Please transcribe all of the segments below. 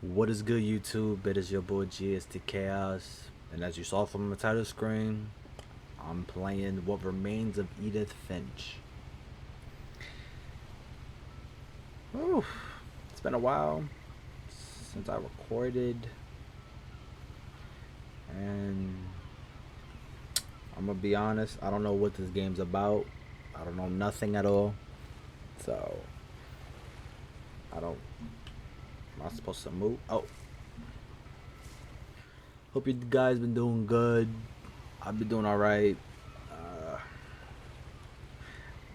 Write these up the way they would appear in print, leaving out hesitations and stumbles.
What is good, YouTube? It is your boy GST Chaos, and as you saw from the title screen, I'm playing What Remains of Edith Finch. Whew, it's been a while since I recorded, and I'm gonna be honest, I don't know what this game's about. I don't know nothing at all, so I don't. Am I supposed to move? Oh, hope you guys been doing good. I've been doing all right.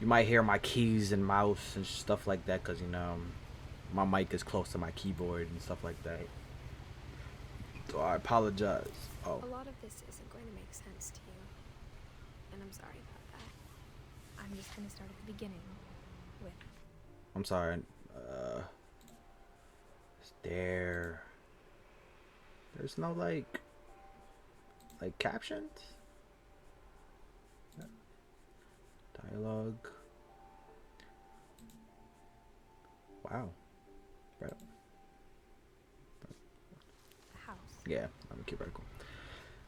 You might hear my keys and mouse and stuff like that because my mic is close to my keyboard and stuff like that. So I apologize. Oh, A lot of this isn't going to make sense to you, and I'm sorry about that. I'm just going to start at the beginning with I'm sorry. Uh, is there's no like captions, dialogue. Wow. Right. the house. Yeah, let me keep it cool.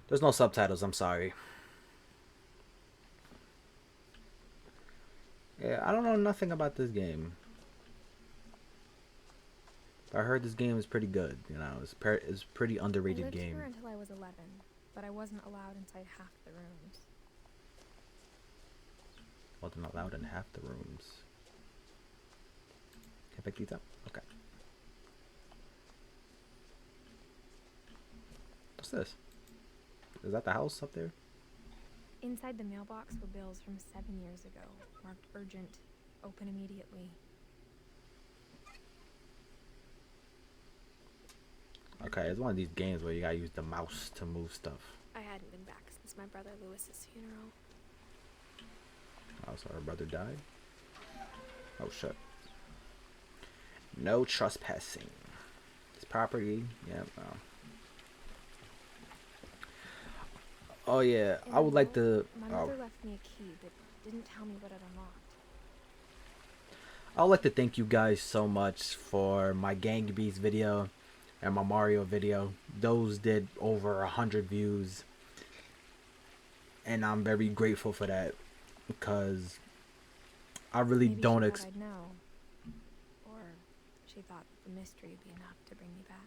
There's no subtitles. I'm sorry. Yeah, I don't know nothing about this game. I heard this game is pretty good. It's a pretty I underrated lived here game. until I was 11, but I wasn't allowed inside half the rooms. Wasn't allowed in half the rooms. Can I pick these up? Okay. What's this? Is that the house up there? Inside the mailbox were bills from 7 years ago, marked urgent, open immediately. Okay, it's one of these games where you gotta use the mouse to move stuff. I hadn't been back since my brother Lewis's funeral. Oh, so her brother died? Oh, shit. No trespassing. This property, yeah, no. Oh, yeah, In I the would like will, to... my Oh, mother left me a key, but didn't tell me what it unlocked. I would like to thank you guys so much for my Gang Beasts video and my Mario video. Those did over 100 views, and I'm very grateful for that because I really Maybe she don't thought I'd know. Or she thought the mystery would be enough to bring me back.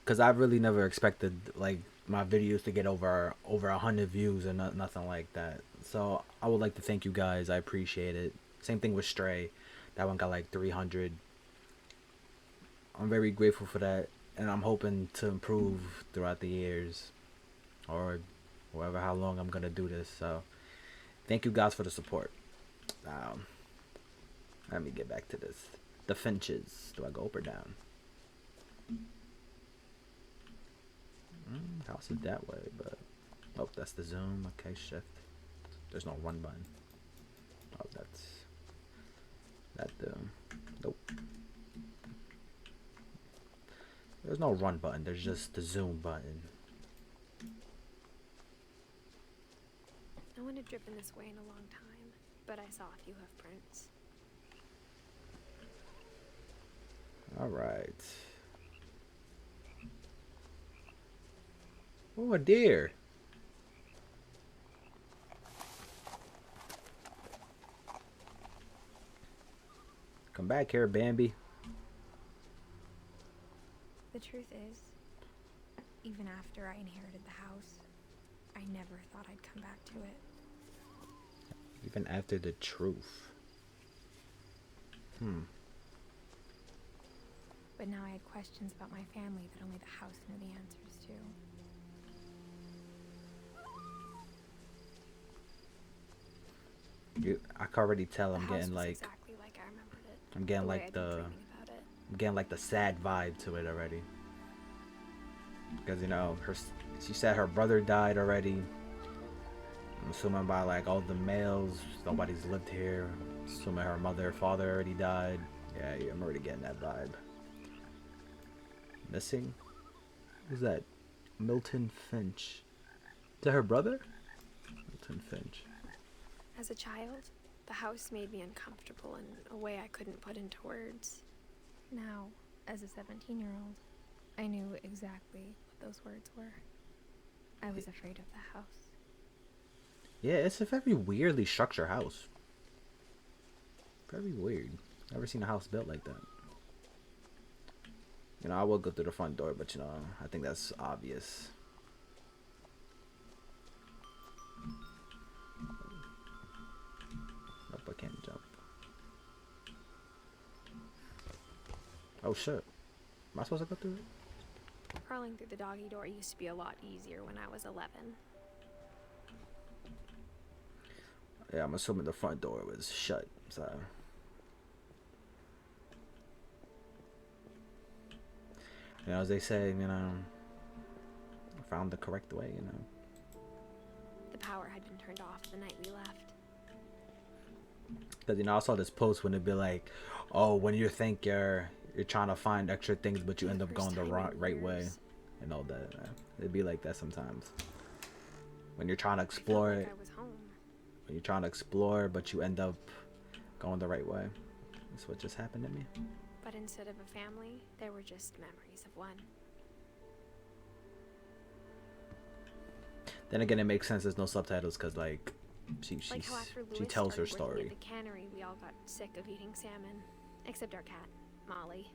because I really never expected like my videos to get over 100 views or nothing like that. So I would like to thank you guys. I appreciate it. Same thing with Stray, that one got like 300. I'm very grateful for that, and I'm hoping to improve throughout the years, or however how long I'm gonna do this. So thank you guys for the support. Um, Let me get back to this. The Finches. Do I go up or down? House is that way, but oh, that's the zoom. Okay, shift. There's no run button. Oh, that's that. Nope. There's no run button. There's just the zoom button. No one had driven this way in a long time, but I saw a few hoof prints. All right. Oh, a deer. Come back here, Bambi. The truth is, even after I inherited the house, I never thought I'd come back to it. Even after the truth. But now I had questions about my family that only the house knew the answers to. I can already tell The I'm house getting was like exactly like I remembered it. I'm getting The way like I'd been the dreaming about it. I'm getting like the sad vibe to it already. Because she said her brother died already. I'm assuming by like all the males, nobody's lived here. Assuming her mother, father already died. Yeah, I'm already getting that vibe. Missing? Who's that? Milton Finch. Is that her brother? Milton Finch. As a child, the house made me uncomfortable in a way I couldn't put into words. Now, As a 17-year-old, I knew exactly what those words were. I was afraid of the house. Yeah, it's a very weirdly structured house. Very weird. Never seen a house built like that. You know, I will go through the front door, but you know, I think that's obvious. Nope, I can't jump. Oh shit. Am I supposed to go through it? Crawling through the doggy door used to be a lot easier when I was 11. Yeah, I'm assuming the front door was shut, so. You know, as they say, you know, I found the correct way, you know. The power had been turned off the night we left. Because, you know, I saw this post when it'd be like, oh, when you think you're trying to find extra things, but you end up going the right way and all that. It'd be like that sometimes. When you're trying to explore it. I was home. When you're trying to explore, but you end up going the right way. That's what just happened to me. But instead of a family, there were just memories of one. Then again, it makes sense there's no subtitles because, like, she tells her story. At the cannery, we all got sick of eating salmon, except our cat, Molly.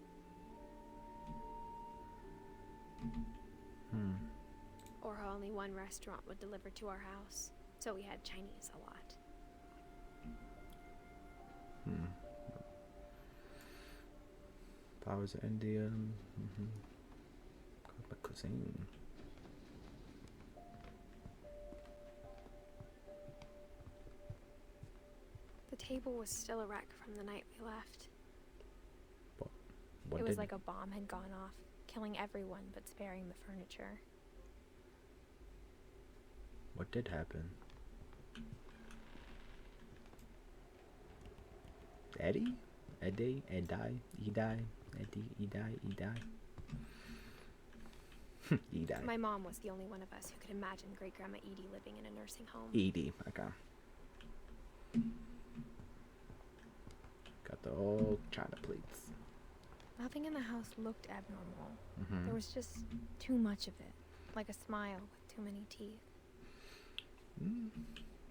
Or how only one restaurant would deliver to our house, so we had Chinese a lot. Powers of India. Cuisine. The table was still a wreck from the night we left. What it was like a bomb had gone off, killing everyone but sparing the furniture. What did happen? Eddie? Eddie? Edie? Edie. My mom was the only one of us who could imagine great-grandma Edie living in a nursing home. Edie, okay. Got the old China plates. Nothing in the house looked abnormal. There was just too much of it, like a smile with too many teeth.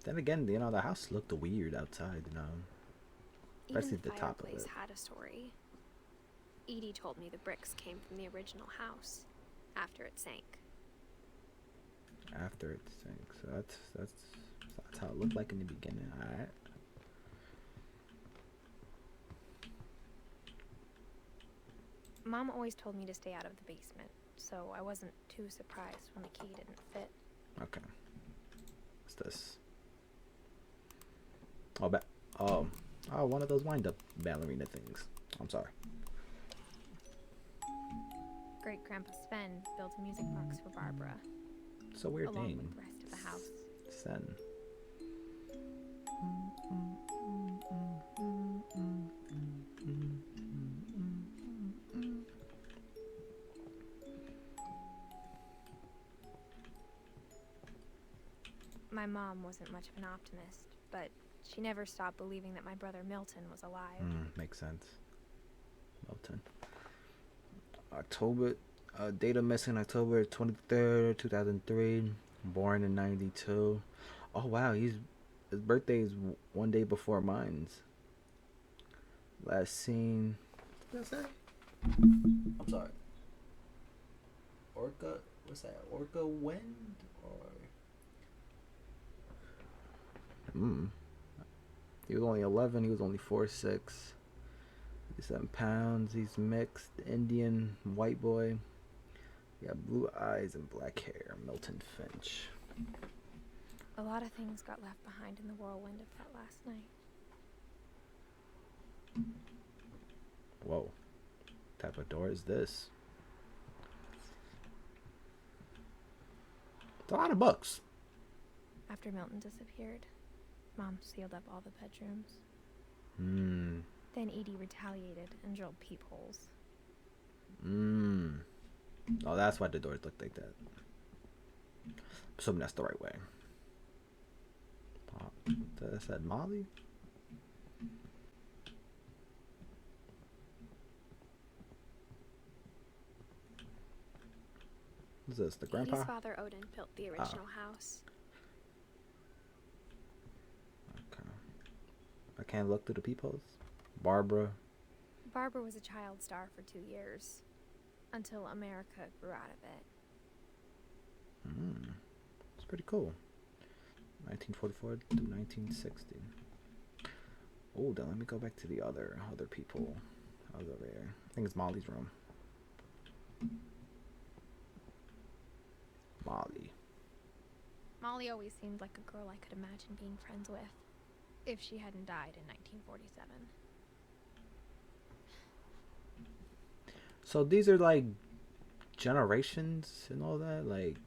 Then again, you know, the house looked weird outside, you know. Especially the top of it. Even the fireplace had a story. Edie told me the bricks came from the original house, after it sank. After it sank, so that's how it looked like in the beginning. Alright. Mom always told me to stay out of the basement, so I wasn't too surprised when the key didn't fit. Okay. What's this? Oh, one of those wind-up ballerina things. I'm sorry. Great-grandpa Sven built a music box for Barbara. It's a weird along name. with the rest of the house. Sven. My mom wasn't much of an optimist, but she never stopped believing that my brother Milton was alive. Makes sense. Milton. October, date of missing October 23rd, 2003. Born in 92. Oh wow, his birthday is one day before mine's. Last seen. What's that? I'm sorry. Orca? What's that? Orca wind or? He was only 11. He was only 4'6". 57 pounds. He's mixed. Indian, white boy. He got blue eyes and black hair. Milton Finch. A lot of things got left behind in the whirlwind of that last night. Whoa. What type of door is this? It's a lot of books. After Milton disappeared, Mom sealed up all the bedrooms. Then Edie retaliated and drilled peepholes. Oh, that's why the doors look like that. Assuming that's the right way. That said Molly? Who's this? The Edie's grandpa? father Odin built the original house. Okay. I can't look through the peepholes. Barbara. Barbara was a child star for 2 years, until America grew out of it. It's pretty cool. 1944 to 1960. Oh, then let me go back to the other people. I was over here. I think it's Molly's room. Molly. Molly always seemed like a girl I could imagine being friends with, if she hadn't died in 1947. So these are like generations and all that, like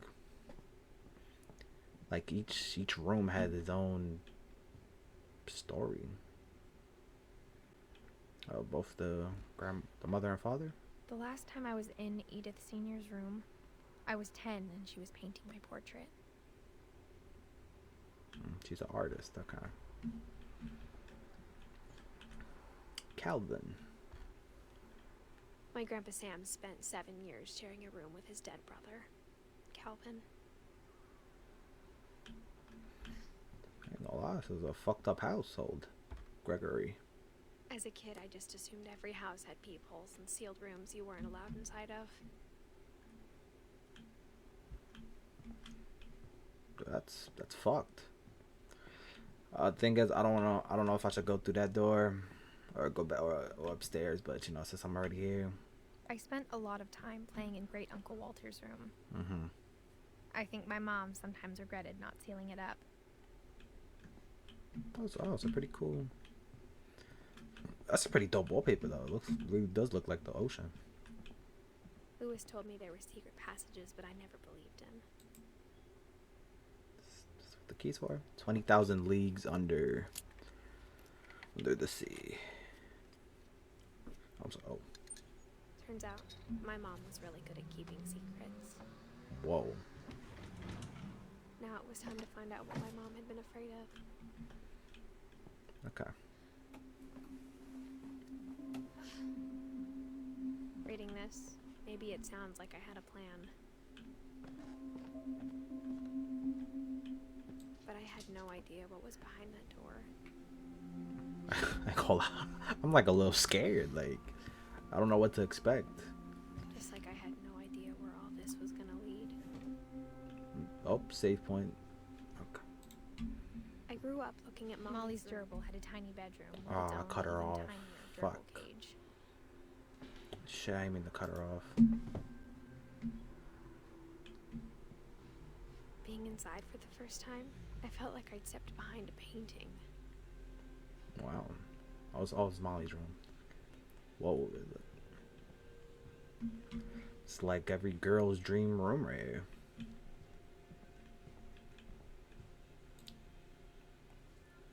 each room had its own story. Both the mother and father. The last time I was in Edith Senior's room, I was 10 and she was painting my portrait. She's an artist. Okay. Calvin. My Grandpa Sam spent 7 years sharing a room with his dead brother, Calvin. Ain't gonna lie, this is a fucked up household. Gregory. As a kid, I just assumed every house had peepholes and sealed rooms you weren't allowed inside of. That's fucked. Thing is, I don't know if I should go through that door or go back or upstairs, but you know, since I'm already here. I spent a lot of time playing in Great Uncle Walter's room. Mm-hmm. I think my mom sometimes regretted not sealing it up. Oh, it's a pretty cool. That's a pretty dope wallpaper though. It really does look like the ocean. Lewis told me there were secret passages, but I never believed him. That's what the keys for? 20,000 leagues under the sea. Oh. Turns out, my mom was really good at keeping secrets. Whoa. Now it was time to find out what my mom had been afraid of. Okay. Reading this, maybe it sounds like I had a plan. But I had no idea what was behind that door. I'm like a little scared. Like, I don't know what to expect. Just like I had no idea where all this was gonna lead. Oh, save point. Okay. I grew up looking at Molly's gerbil had a tiny bedroom with Oh, its I own cut her even off. tinier gerbil Fuck. cage. Shit, I didn't mean to cut her off. Being inside for the first time, I felt like I'd stepped behind a painting. Wow. I was Molly's room. Whoa. It's like every girl's dream room right here.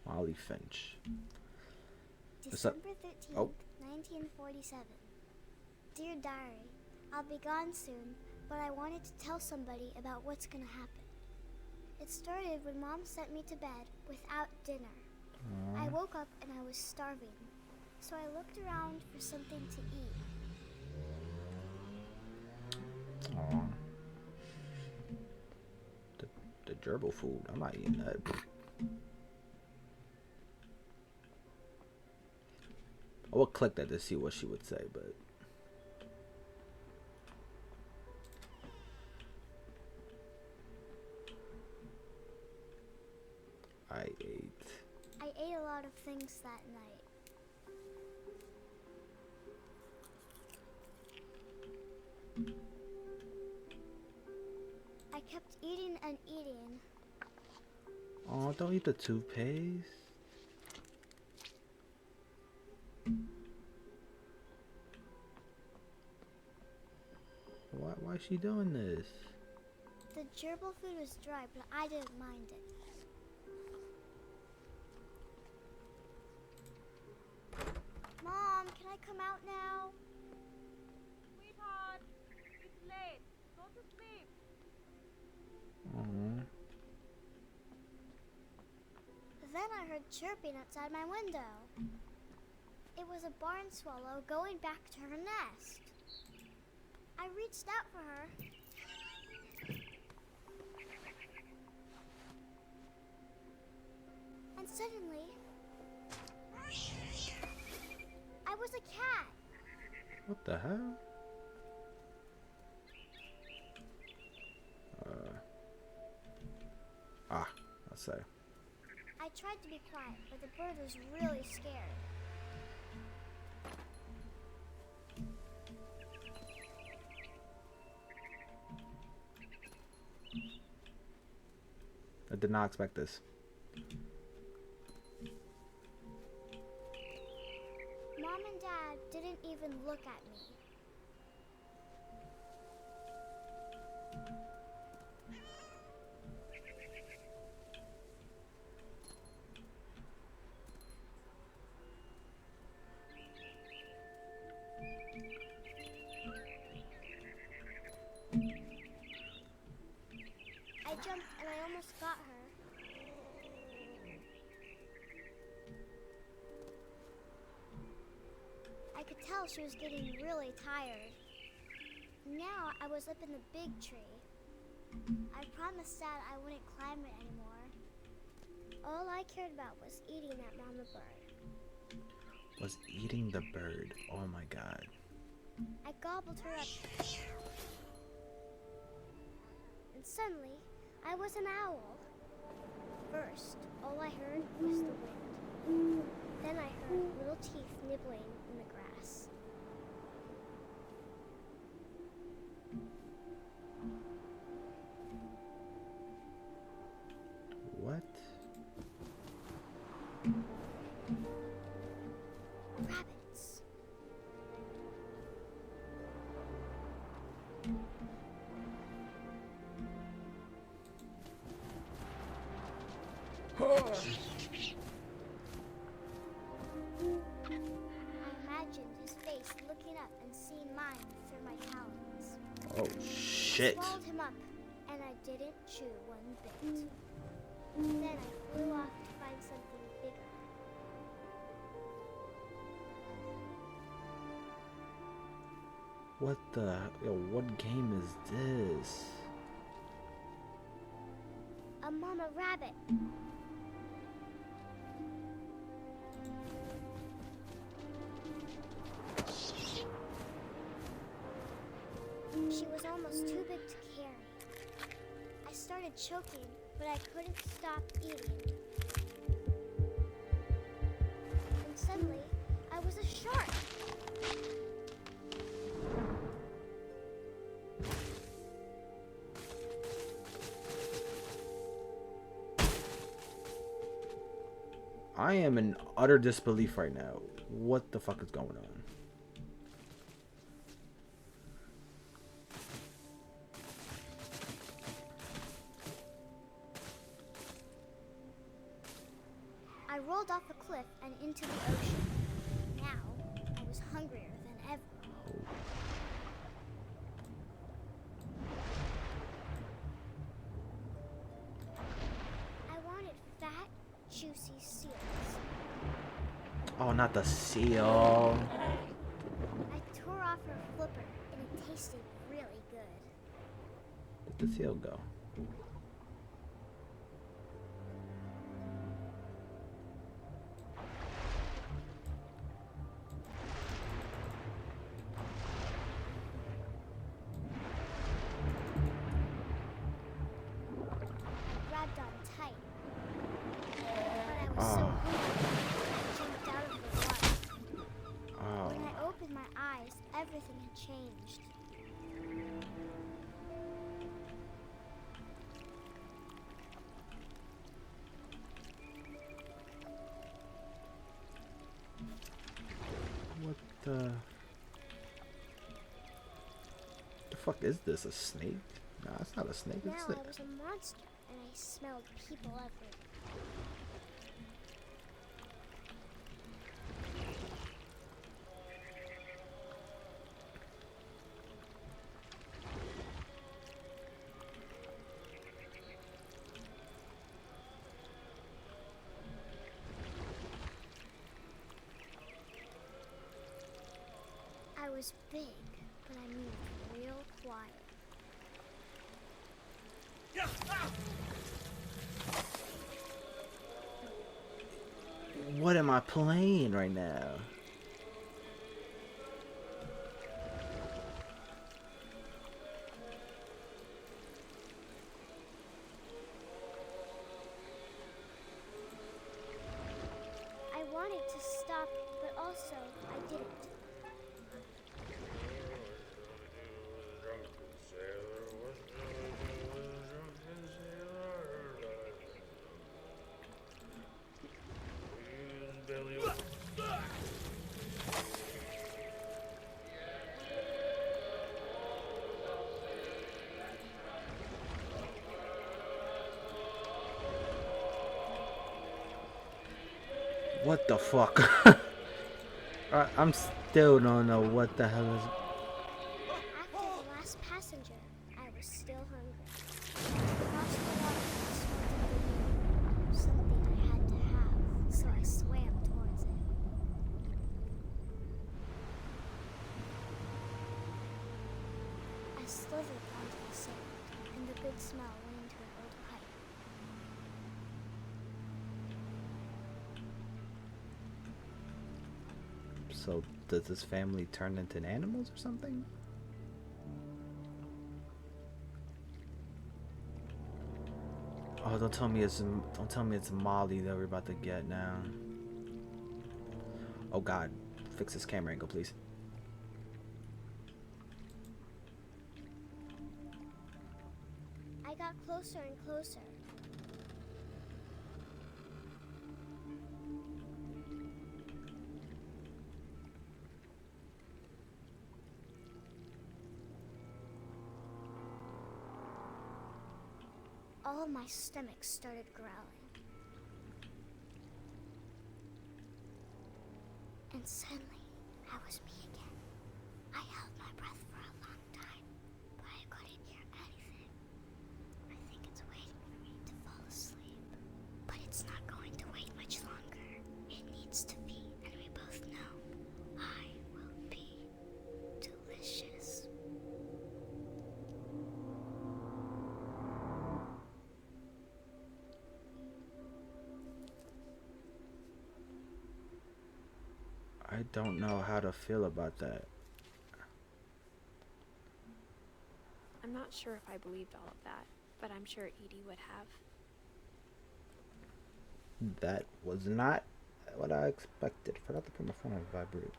Molly Finch. December 13th, 1947. Dear Diary, I'll be gone soon, but I wanted to tell somebody about what's gonna happen. It started when Mom sent me to bed without dinner. I woke up and I was starving, so I looked around for something to eat. Aww. The gerbil food. I'm not eating that. I would click that to see what she would say, but I ate a lot of things that night. I kept eating and eating. Oh, don't eat the toothpaste. Why is she doing this? The gerbil food was dry, but I didn't mind it. Mom, can I come out now? Sweetheart, it's late. Go to sleep. Aww. Then I heard chirping outside my window. It was a barn swallow going back to her nest. I reached out for her, And suddenly, I was a cat. What the hell? Let's say. I tried to be quiet, but the bird was really scared. I did not expect this. Mom and Dad didn't even look at me. I jumped and I almost got her. I could tell she was getting really tired. Now I was up in the big tree. I promised Dad I wouldn't climb it anymore. All I cared about was eating that mama bird. Was eating the bird. Oh my god. I gobbled her up. And suddenly, I was an owl. First, all I heard was the wind. Then I heard little teeth nibbling in the grass. What? Rabbits. I imagined his face looking up and seeing mine through my talons. Oh shit. I swallowed him up, and I didn't chew one bit. Then I flew off to find something bigger. What the? Yo, what game is this? A mama rabbit. She was almost too big to carry. I started choking, but I couldn't stop eating. And suddenly, I was a shark. I am in utter disbelief right now. What the fuck is going on? I rolled off a cliff and into the ocean. Now, I was hungrier than ever. I wanted fat, juicy seals. Oh, not the seal. I tore off her flipper, and it tasted really good. Where'd the seal go? I grabbed on tight. But I was so hungry, I jumped out of the water. Oh. When I opened my eyes, everything had changed. What the? The fuck is this? A snake? Nah, it's not a snake. Now It's I a... was a monster, and I smelled people everywhere. I was big, but I moved real quiet. What am I playing right now? I wanted to stop, but also I didn't. What the fuck? I'm still don't know what the hell is. After the last passenger, I was still hungry. Across the water, I smelled a something I had to have, so I swam towards it. I slithered onto the sand, and the good smell went into an old pipe. So does this family turn into animals or something? Oh, don't tell me it's Molly that we're about to get now. Oh God, fix this camera angle, please. I got closer and closer. All my stomach started growling. And suddenly, I was me again. I held my breath for a long time, but I couldn't hear anything. I think it's waiting for me to fall asleep. But it's not going to wait much longer. It needs to be, and we both know I will be delicious. I don't know how to feel about that. I'm not sure if I believed all of that, but I'm sure Edie would have. That was not what I expected. Forgot to put my phone on vibrate.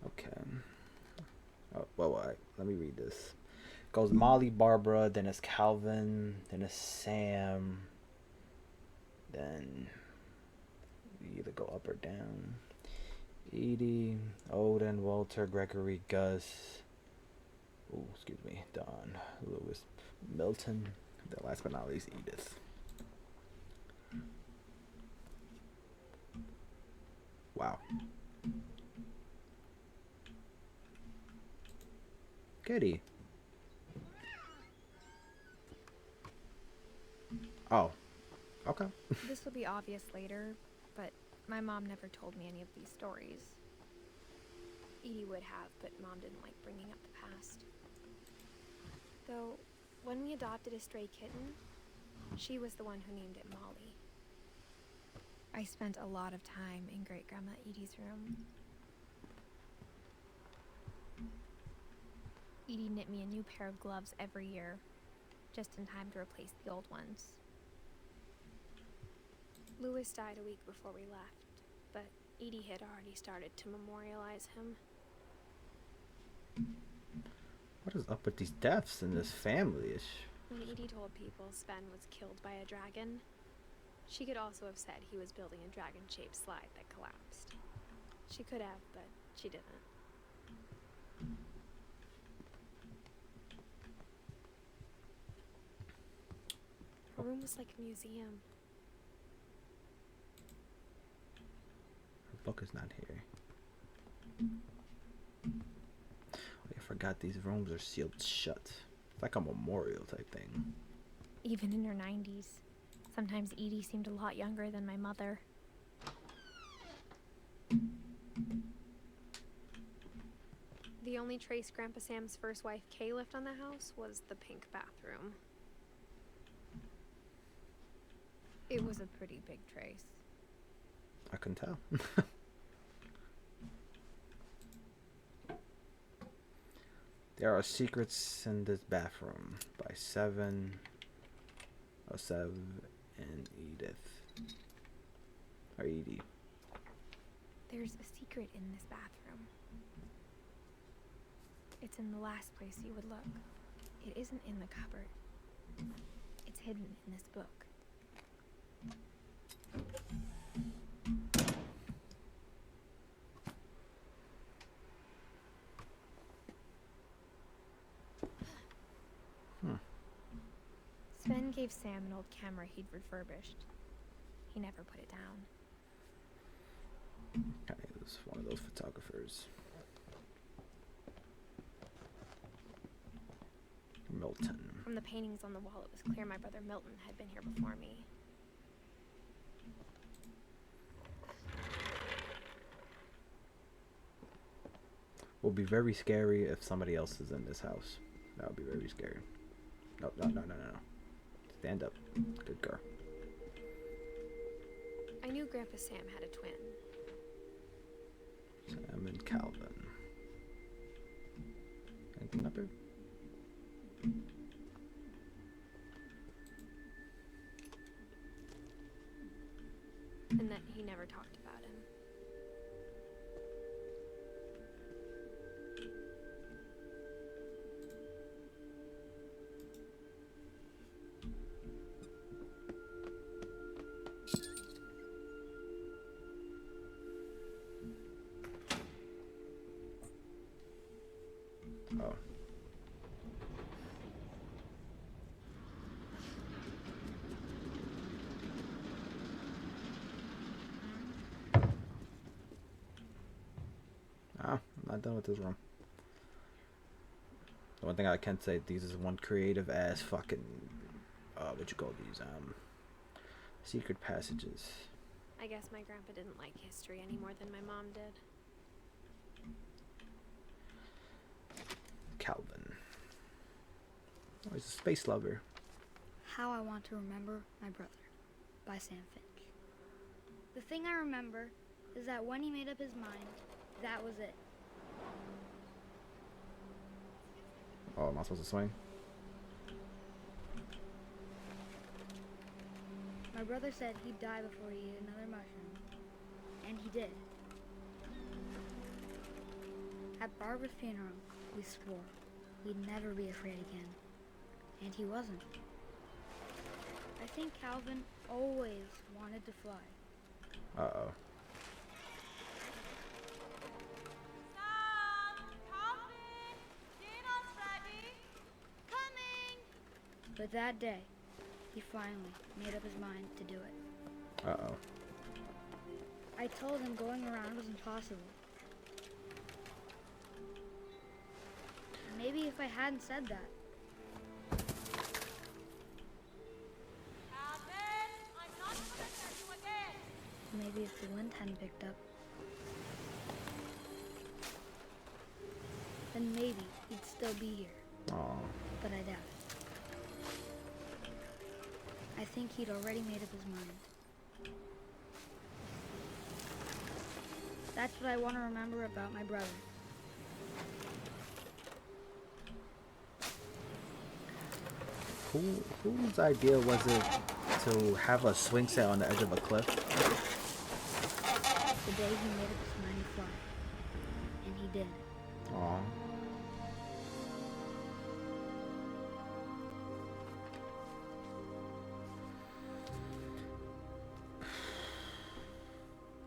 Okay. Oh, well, all right. Let me read this. Goes Molly, Barbara, then it's Calvin, then it's Sam, then you either go up or down. Edie, Odin, Walter, Gregory, Gus, excuse me, Don, Lewis, Milton, then last but not least, Edith. Wow. Kitty. Oh. Okay. This will be obvious later, but my mom never told me any of these stories. Edie would have, but Mom didn't like bringing up the past. Though, when we adopted a stray kitten, she was the one who named it Molly. I spent a lot of time in Great-Grandma Edie's room. Edie knit me a new pair of gloves every year, just in time to replace the old ones. Lewis died a week before we left, but Edie had already started to memorialize him. What is up with these deaths in this family? When Edie told people Sven was killed by a dragon, she could also have said he was building a dragon-shaped slide that collapsed. She could have, but she didn't. Her room was like a museum. Her book is not here. I forgot these rooms are sealed shut. It's like a memorial type thing. Even in her 90s. Sometimes Edie seemed a lot younger than my mother. The The only trace Grandpa Sam's first wife, Kay, left on the house was the pink bathroom. It was a pretty big trace. I can tell. There are secrets in this bathroom by 707 and Edith. Or Edie. There's a secret in this bathroom. It's in the last place you would look. It isn't in the cupboard. It's hidden in this book. Sven gave Sam an old camera he'd refurbished. He never put it down. Okay, it was one of those photographers. Milton. From the paintings on the wall, it was clear my brother Milton had been here before me. Will be very scary if somebody else is in this house. That would be very scary. No. Stand up. Good girl. I knew Grandpa Sam had a twin. Sam and Calvin. Anything up here? And that he never talked about him. Oh. I'm not done with this room. The one thing I can say, these is one creative ass fucking what you call these secret passages. I guess my grandpa didn't like history any more than my mom did. Calvin. Oh, he's a space lover. How I Want to Remember My Brother by Sam Finch. The thing I remember is that when he made up his mind, that was it. Oh, am I supposed to swing? My brother said he'd die before he ate another mushroom. And he did. At Barbara's funeral, we swore we'd never be afraid again. And he wasn't. I think Calvin always wanted to fly. Uh-oh. Sam! Calvin! Dinner's ready! Coming! But that day, he finally made up his mind to do it. Uh-oh. I told him going around was impossible. Maybe if I hadn't said that, Calvin! I'm not gonna tell you again! maybe if the wind hadn't picked up, then maybe he'd still be here. Aw. But I doubt it. I think he'd already made up his mind. That's what I want to remember about my brother. Whose idea was it to have a swing set on the edge of a cliff? The day he made up his mind to fly. And he did. Aw.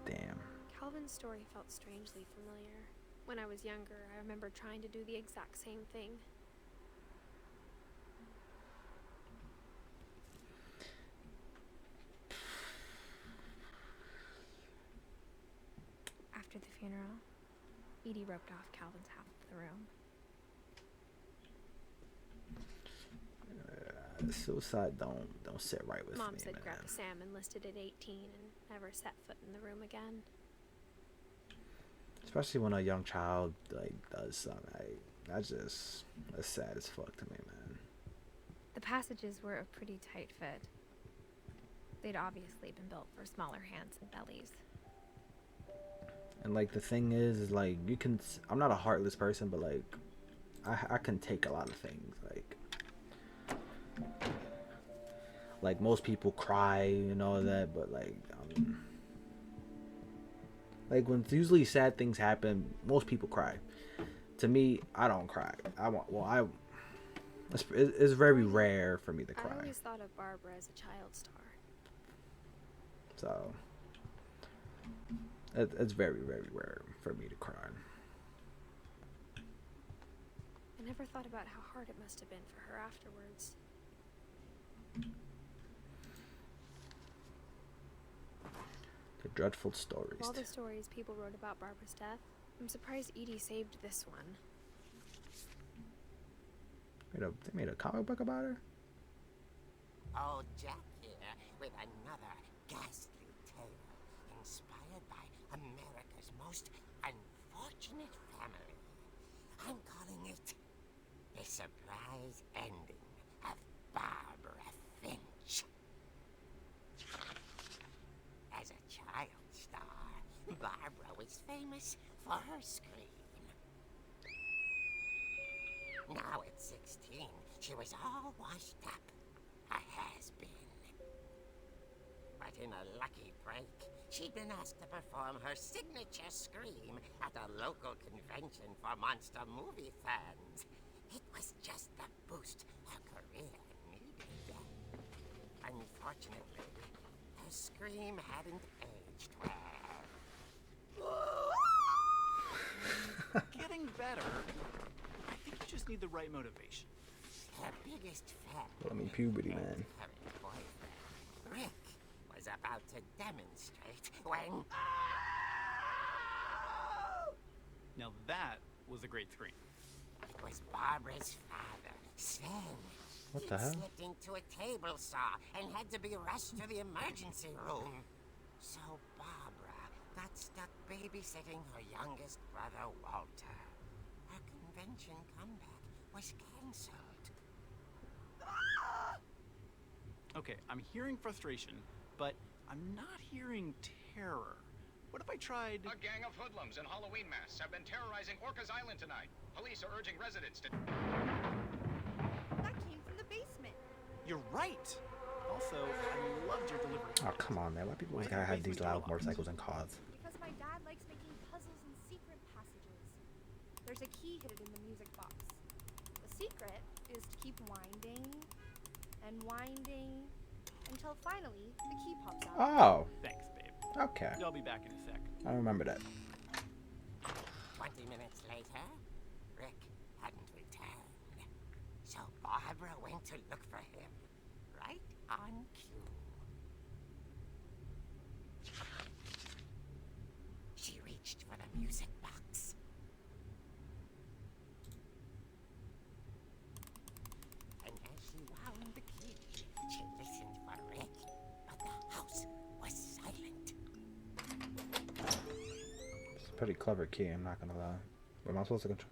Damn. Calvin's story felt strangely familiar. When I was younger, I remember trying to do the exact same thing. After the funeral, Edie roped off Calvin's half of the room. Suicide don't sit right with Mom me, said man. Grandpa Sam enlisted at 18 and never set foot in the room again. especially when a young child like does something. That's sad as fuck to me, man. The passages were a pretty tight fit. They'd obviously been built for smaller hands and bellies. And like the thing is like you can. I'm not a heartless person, but like I can take a lot of things. Like most people cry and all that, but like when usually sad things happen, most people cry. To me, I don't cry. It's very rare for me to I cry. always thought of Barbara as a child star. So it's very, very rare for me to cry. I never thought about how hard it must have been for her afterwards. The dreadful stories. Of all the stories people wrote about Barbara's death, I'm surprised Edie saved this one. They made a comic book about her? Oh, Jack here with another ghastly tale inspired by America's most unfortunate family. I'm calling it The Surprise Ending of Barbara Finch. As a child star, Barbara was famous for her scream. Now at 16, she was all washed up, a has-been. But in a lucky break, she'd been asked to perform her signature scream at a local convention for monster movie fans. It was just the boost her career needed. Unfortunately, her scream hadn't aged well. Getting better. I think you just need the right motivation. Her biggest fan, Well, I mean, puberty, man. current boyfriend, Rick, was about to demonstrate when... Now that was a great scream. It was Barbara's father, Sven. What the hell? He'd slipped into a table saw and had to be rushed to the emergency room. So Barbara got stuck babysitting her youngest brother, Walter. Her convention comeback was cancelled. Okay, I'm hearing frustration, but I'm not hearing terror. What if I tried... A gang of hoodlums in Halloween masks have been terrorizing Orcas Island tonight. Police are urging residents to... That came from the basement. You're right! Also, I loved your delivery. Oh, come on, man. Why people always gotta have these loud motorcycles and cars? Because my dad likes making puzzles and secret passages. There's a key hidden in the music box. The secret is to keep winding and winding until finally the key pops out. Oh, Thanks, babe. okay. I'll be back in a sec. I remember that. 20 minutes later, Rick hadn't returned. So Barbara went to look for him, right on cue. She reached for the music box. And as she wound the key, she listened for Rick, but the house was silent. It's a pretty clever key, I'm not gonna lie. What am I supposed to control?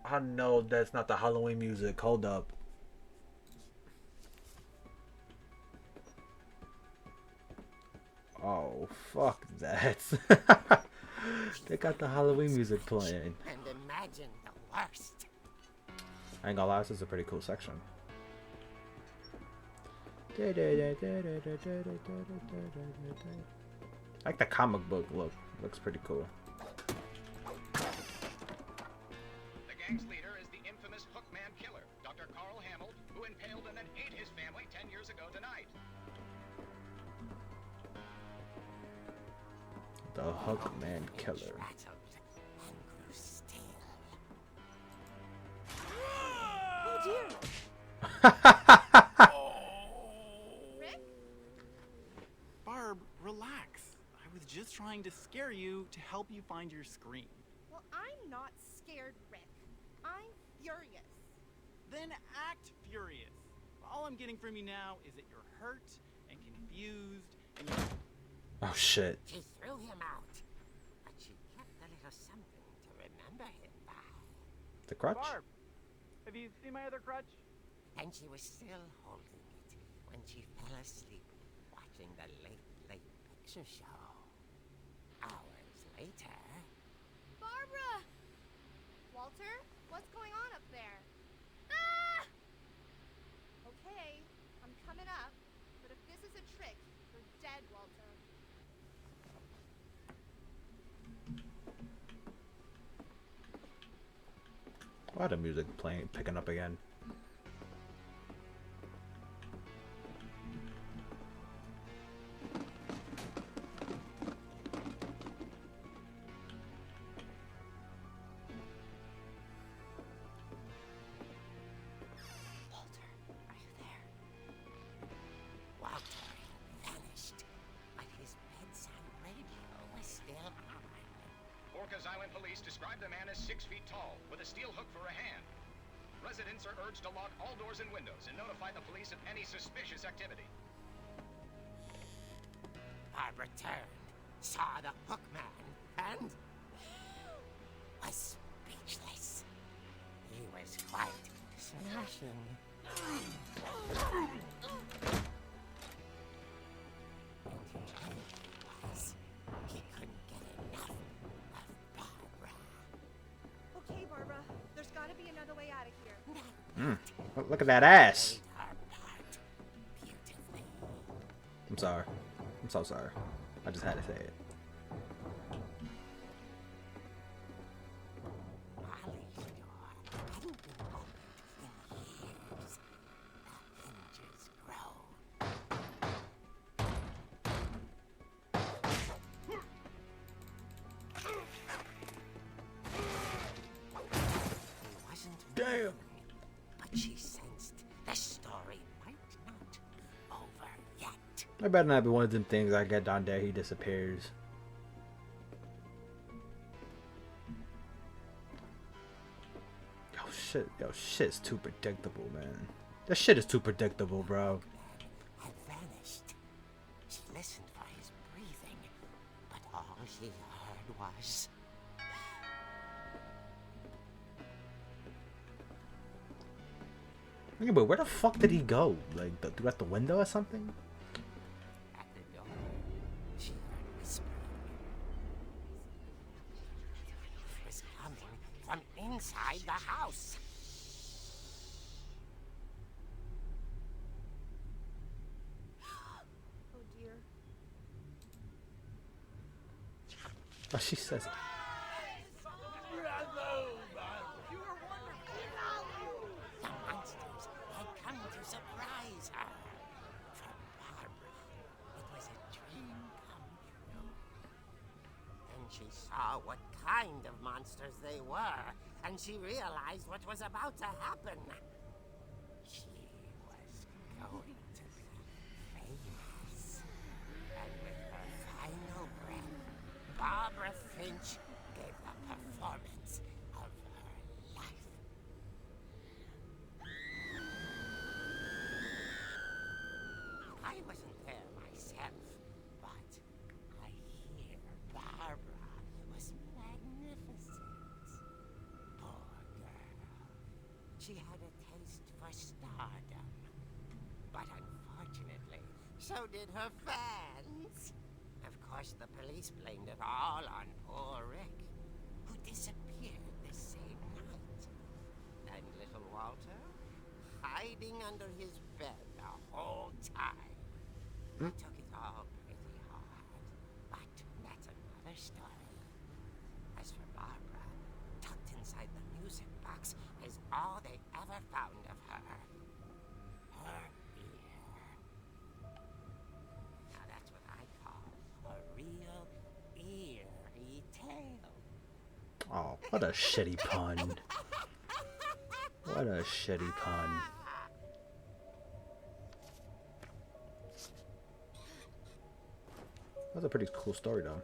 I know that's not the Halloween music. Hold up. Oh, fuck that. They got the Halloween music playing. And imagine the worst. I ain't gonna lie, this is a pretty cool section. I like the comic book look. Looks pretty cool. The gang's leader is the infamous Hookman killer, Dr. Carl Hamill, who impaled and then ate his family 10 years ago tonight. The Hookman Killer. Rattled and grew still. Oh dear! Rick? Barb, relax. I was just trying to scare you to help you find your scream. Well, I'm not scared, Rick. I'm furious. Then act furious. All I'm getting from you now is that you're hurt and confused and you're... Oh shit. She threw him out, but she kept a little something to remember him by. The crutch? Barb, have you seen my other crutch? And she was still holding it when she fell asleep watching the Late Late Picture Show. Hours later... Barbara! Walter, what's going on up there? Ah! Okay, I'm coming up, but if this is a trick, you're dead, Walter. Why the music picking up again? Walter, are you there? Walter had vanished, but his bedside radio was still on. Orcas Island police describe the man as 6 feet tall, with a steel hook for a hand. Residents are urged to lock all doors and windows and notify the police of any suspicious activity. Barbara turned, saw the hook man, and was speechless. He was quite smashing. And he couldn't get enough of Barbara. Okay, Barbara, there's gotta be another way out of here. Look at that ass. Played her part beautifully. I'm sorry. I'm so sorry. I just had to say it. Molly's door hadn't been opened in years. The hinges groaned. He wasn't moving, but she sensed the story might not be over yet. I better not be one of them things I get down there, he disappears. Yo, shit's too predictable, man. That shit is too predictable, bro. Had vanished. She listened for his breathing, but all she heard was... Yeah, but where the fuck did he go? Like, through out the window or something? At the door, she heard whispering. It was coming from inside the house. Oh dear. Oh, she says it. The monsters had come to surprise her. For Barbara, it was a dream come true. Then she saw what kind of monsters they were, and she realized what was about to happen. She was going to be famous. And with her final breath, Barbara Finch gave the performance of her life. I wasn't there myself, but I hear Barbara was magnificent. Poor girl. She had a taste for stardom. But unfortunately, so did her fans. Of course, the police blamed it all on poor Rick, who disappeared the same night. And little Walter, hiding under his bed the whole time. He took it all pretty hard, but that's another story. As for Barbara, tucked inside the music box is all they ever found of her. Her ear. Now that's what I call a real eerie tale. Oh, what a shitty pun. What a shitty pun. That's a pretty cool story, though.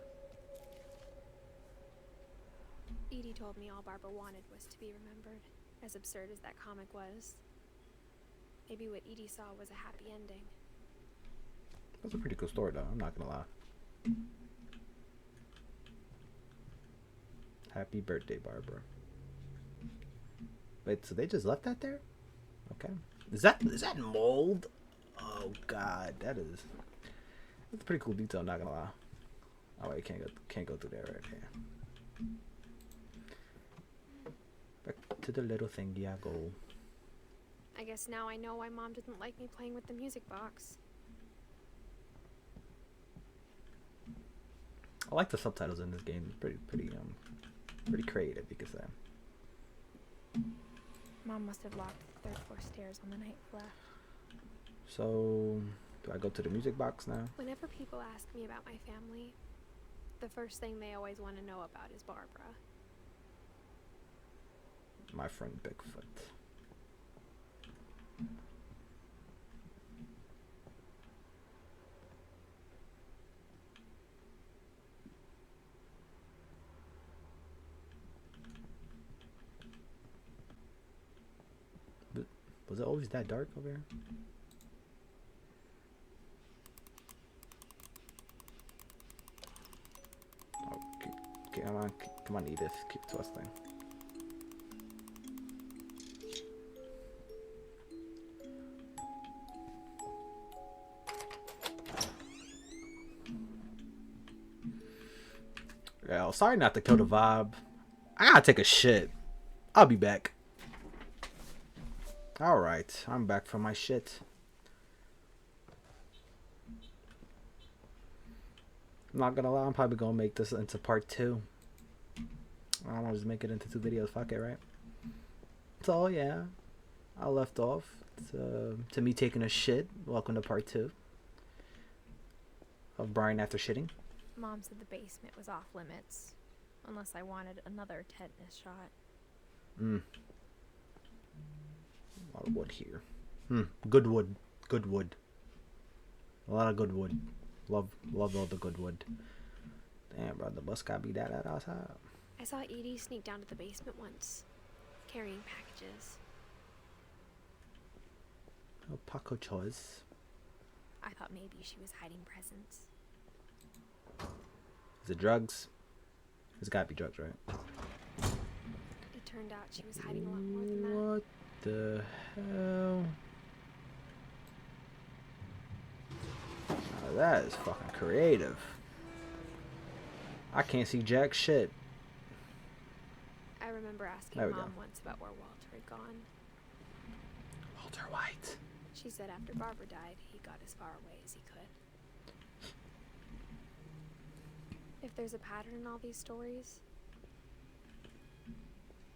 Edie told me all Barbara wanted was to be remembered, as absurd as that comic was. Maybe what Edie saw was a happy ending. That's a pretty cool story, though. I'm not gonna lie. Happy birthday, Barbara. Wait, so they just left that there? Okay. Is that mold? Oh god, that's a pretty cool detail, not gonna lie. Oh wait, can't go through there right here. Back to the little thingy I go. I guess now I know why Mom didn't like me playing with the music box. I like the subtitles in this game. It's pretty creative, you could say. Mom must have locked the third floor stairs on the night we left. So, do I go to the music box now? Whenever people ask me about my family, the first thing they always want to know about is Barbara. My friend Bigfoot. Was it always that dark over here? Oh, come on, Edith, keep twisting. Yeah, sorry not to kill the vibe. I gotta take a shit. I'll be back. Alright, I'm back from my shit. I'm not gonna lie, I'm probably gonna make this into part 2. I don't want to just make it into 2 videos, fuck it, right? So yeah, I left off to me taking a shit. Welcome to part 2 of Brian after shitting. Mom said the basement was off limits, unless I wanted another tetanus shot. A lot of wood here. Good wood. Good wood. A lot of good wood. Love all the good wood. Damn, bro, the bus gotta be that outside. I saw Edie sneak down to the basement once, carrying packages. Oh, Paco Choice. I thought maybe she was hiding presents. Is it drugs? It's gotta be drugs, right? It turned out she was hiding a lot more than that. What the hell? Now that is fucking creative. I can't see jack shit. I remember asking There we go. Mom once about where Walter had gone. Walter White. She said after Barbara died, he got as far away as he could. If there's a pattern in all these stories,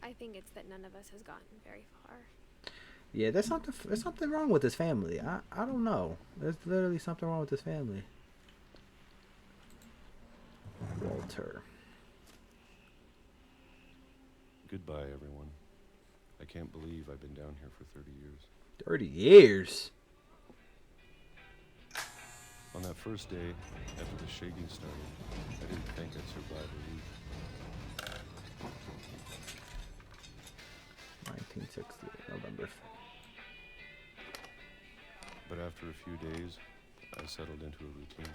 I think it's that none of us has gotten very far. Yeah, there's something wrong with this family. I don't know. There's literally something wrong with this family. Walter. Goodbye, everyone. I can't believe I've been down here for 30 years. 30 years? On that first day, after the shaking started, I didn't think I'd survive a week. 1968, November 5th. But after a few days, I settled into a routine.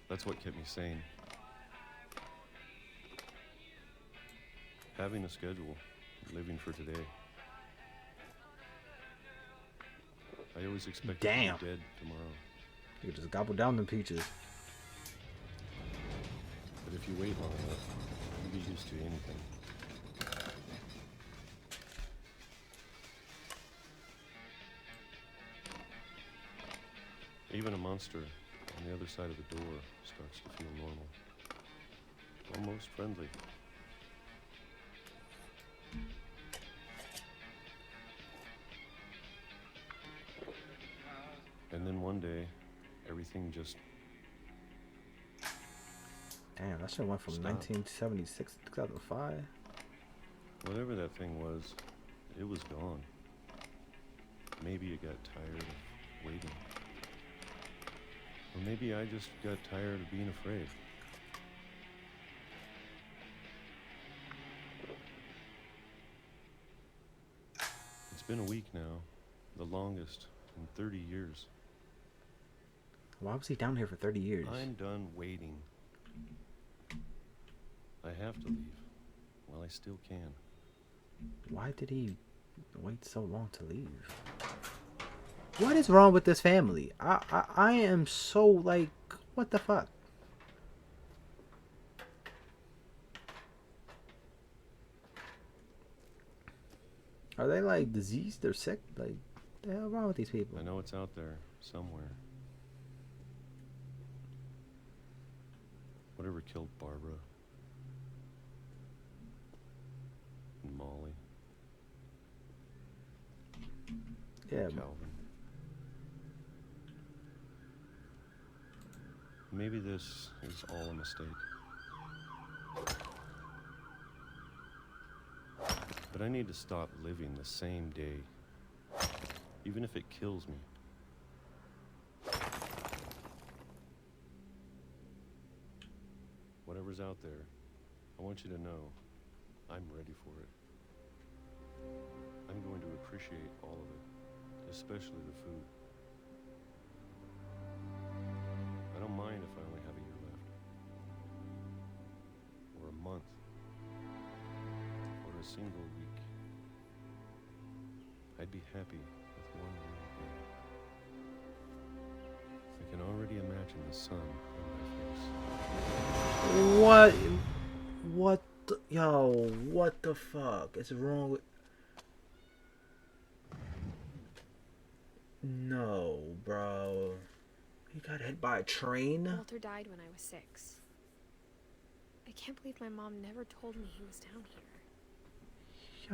That's what kept me sane. Having a schedule, living for today. I always expected Damn. to be dead tomorrow. You could just gobble down them peaches. But if you wait long enough, you get used to anything. Even a monster on the other side of the door starts to feel normal. Almost friendly. And then one day, everything just Damn, that shit went from Stop. 1976 to 2005. whatever that thing was, it was gone. Maybe it got tired of waiting. Or maybe I just got tired of being afraid. It's been a week now, the longest in 30 years. Why was he down here for 30 years? I'm done waiting. I have to leave. Well, I still can. Why did he wait so long to leave? What is wrong with this family? I am so like, what the fuck? Are they like diseased or sick? Like, what the hell wrong with these people? I know it's out there somewhere. Whatever killed Barbara and Molly. Yeah. Calvin. Maybe this is all a mistake. But I need to stop living the same day, even if it kills me. Whatever's out there, I want you to know I'm ready for it. I'm going to appreciate all of it, especially the food. I don't mind if I only have a year left, or a month, or a single week. I'd be happy with one real day. I can already imagine the sun on my face. What? What? Yo, what the fuck is wrong with? No, bro. He got hit by a train? Walter died when I was 6. I can't believe my mom never told me he was down here.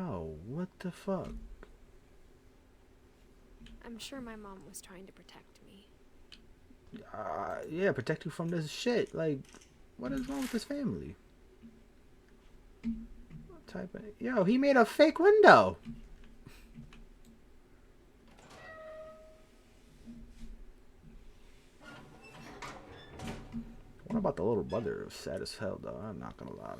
Yo, what the fuck? I'm sure my mom was trying to protect me. Yeah, protect you from this shit. Like, what is wrong with this family? What type of... Yo, he made a fake window. What about the little brother? It was sad as hell, though. I'm not gonna lie.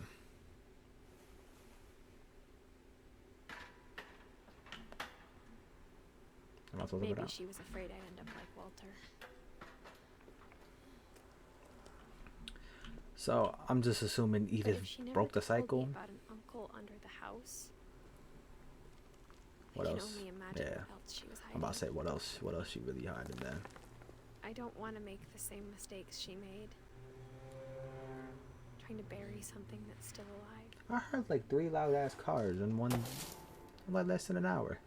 Am I supposed to Maybe go down? she was afraid I'd end up like Walter. So I'm just assuming But Edith if she never broke the told me cycle. about an uncle under the house, What I else? can only imagine Yeah. what else she was hiding. I'm about to say what else? What else she really hiding there? I don't want to make the same mistakes she made. Trying to bury something that's still alive. I heard like 3 loud ass cars in one, like less than an hour.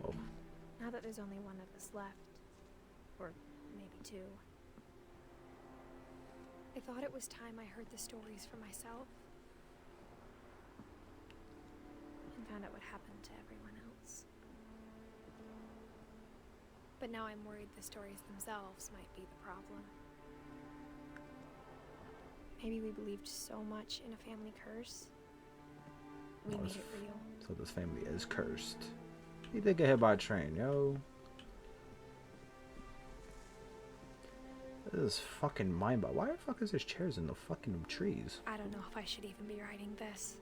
Oh, Now that there's only one of us left, or maybe 2, I thought it was time I heard the stories for myself and found out what happened to everyone else. But now I'm worried the stories themselves might be the problem. Maybe we believed so much in a family curse, we made it real. so this family is cursed. He did get hit by a train, yo. This is fucking mind-boggling. Why the fuck is there chairs in the fucking trees? I don't know if I should even be writing this.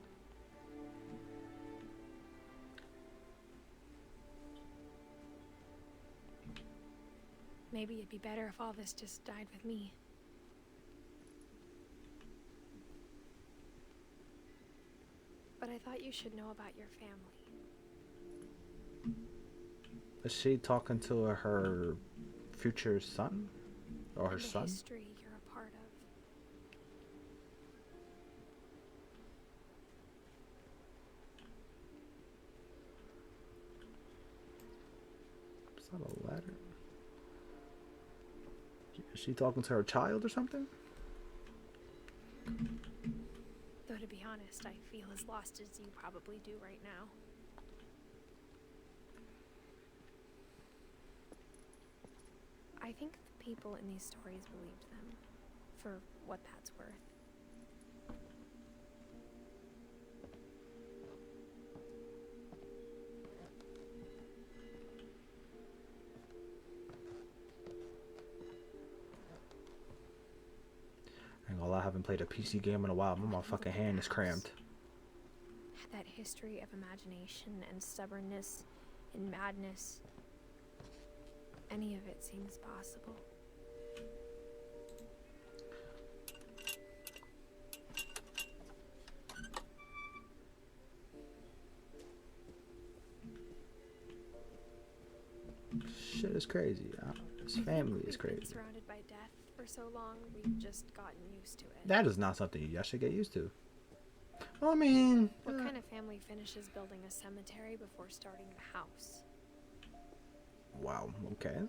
Maybe it'd be better if all this just died with me. But I thought you should know about your family. Is she talking to her future son? Or her And the son? history you're a part of. Is that a ladder? Is she talking to her child or something? Though to be honest, I feel as lost as you probably do right now. I think the people in these stories believed them, for what that's worth. Ain't gonna lie, I haven't played a PC game in a while. My fucking hand is cramped. That history of imagination and stubbornness and madness. Any of it seems possible. shit is crazy. His family is We've been crazy. surrounded by death for so long, we've just gotten used to it. That is not something you should get used to. I mean, What kind of family finishes building a cemetery before starting a house? wow, okay.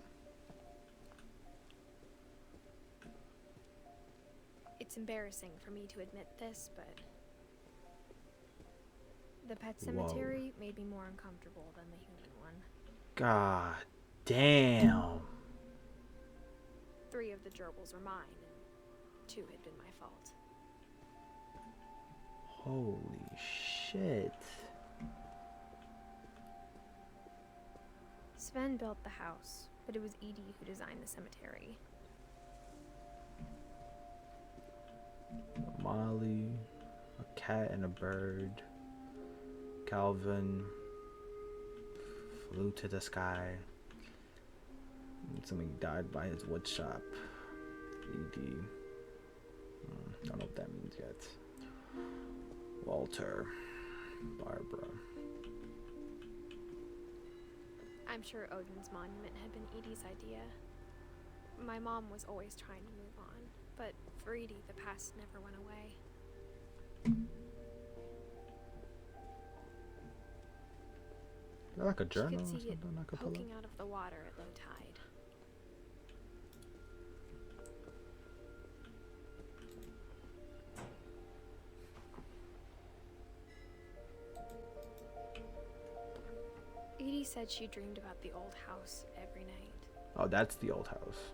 It's embarrassing for me to admit this, but the pet Whoa. cemetery made me more uncomfortable than the human one. God damn. 3 of the gerbils were mine, and 2 had been my fault. Holy shit. Sven built the house, but it was Edie who designed the cemetery. Molly, a cat and a bird. Calvin flew to the sky. Somebody died by his wood shop. Edie. Don't know what that means yet. Walter. Barbara. I'm sure Odin's monument had been Edie's idea. My mom was always trying to move on, but for Edie, the past never went away. Is that like a She journal or could see it something I could pull up? poking out of the water at low tide. Edie said she dreamed about the old house every night. Oh, that's the old house.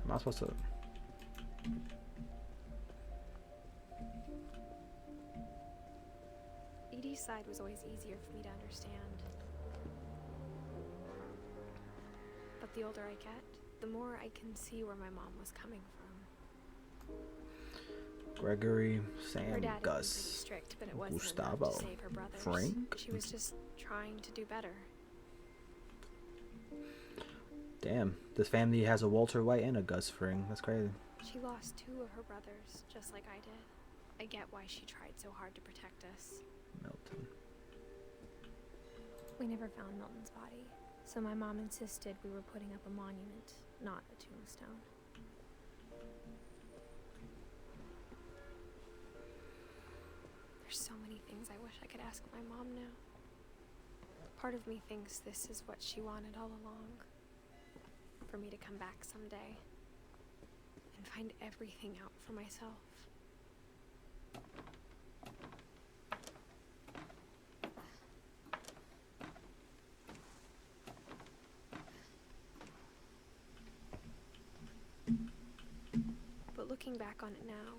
Am I supposed to? Edie's side was always easier for me to understand. But the older I get, the more I can see where my mom was coming from. Gregory, Her Sam, dad had been pretty Gus, strict, but it wasn't Gustavo, enough to save her brothers. Frank. She was just trying to do better. Damn, this family has a Walter White and a Gus Fring. That's crazy. She lost 2 of her brothers, just like I did. I get why she tried so hard to protect us. Milton. We never found Milton's body, so my mom insisted we were putting up a monument, not a tombstone. There's so many things I wish I could ask my mom now. Part of me thinks this is what she wanted all along. For me to come back someday and find everything out for myself. But looking back on it now,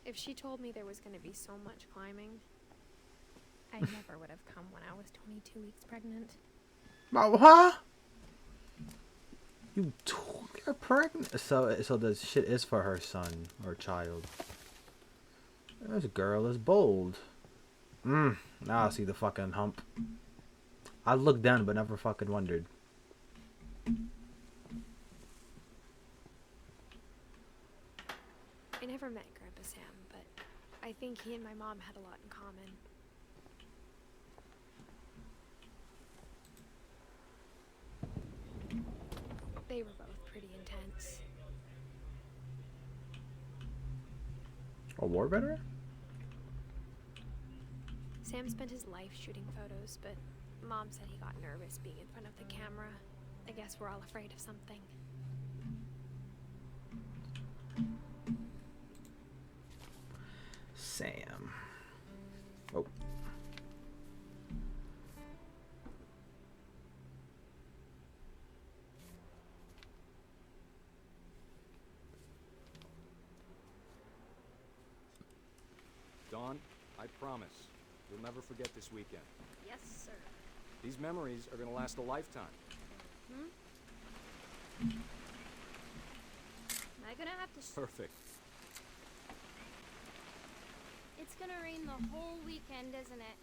if she told me there was going to be so much climbing, I never would have come when I was 22 weeks pregnant. What? You're pregnant? So the shit is for her son or child. This girl is bold. Now I see the fucking hump. I looked down but never fucking wondered. I never met Grandpa Sam, but I think he and my mom had a lot in common. They were both pretty intense. A war veteran? Sam spent his life shooting photos, but Mom said he got nervous being in front of the camera. I guess we're all afraid of something. Sam. Oh. Dawn, I promise, you'll never forget this weekend. Yes, sir. These memories are gonna last a lifetime. Am I gonna have to... Perfect. It's gonna rain the whole weekend, isn't it?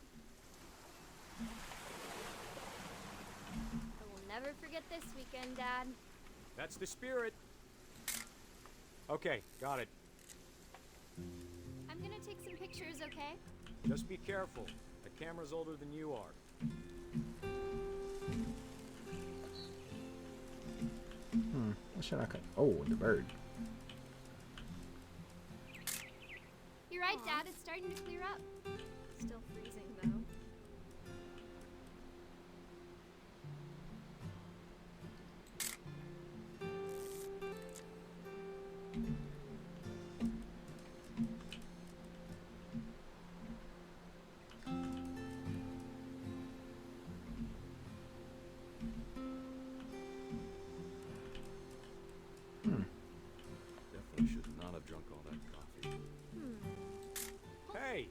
I will never forget this weekend, Dad. That's the spirit. Okay, got it. I'm gonna take some pictures, okay? Just be careful. The camera's older than you are. What should I cut? Oh, the bird. You're right, Dad. It's starting to clear up. Still freezing, though. Definitely should not have drunk all that coffee. Hey!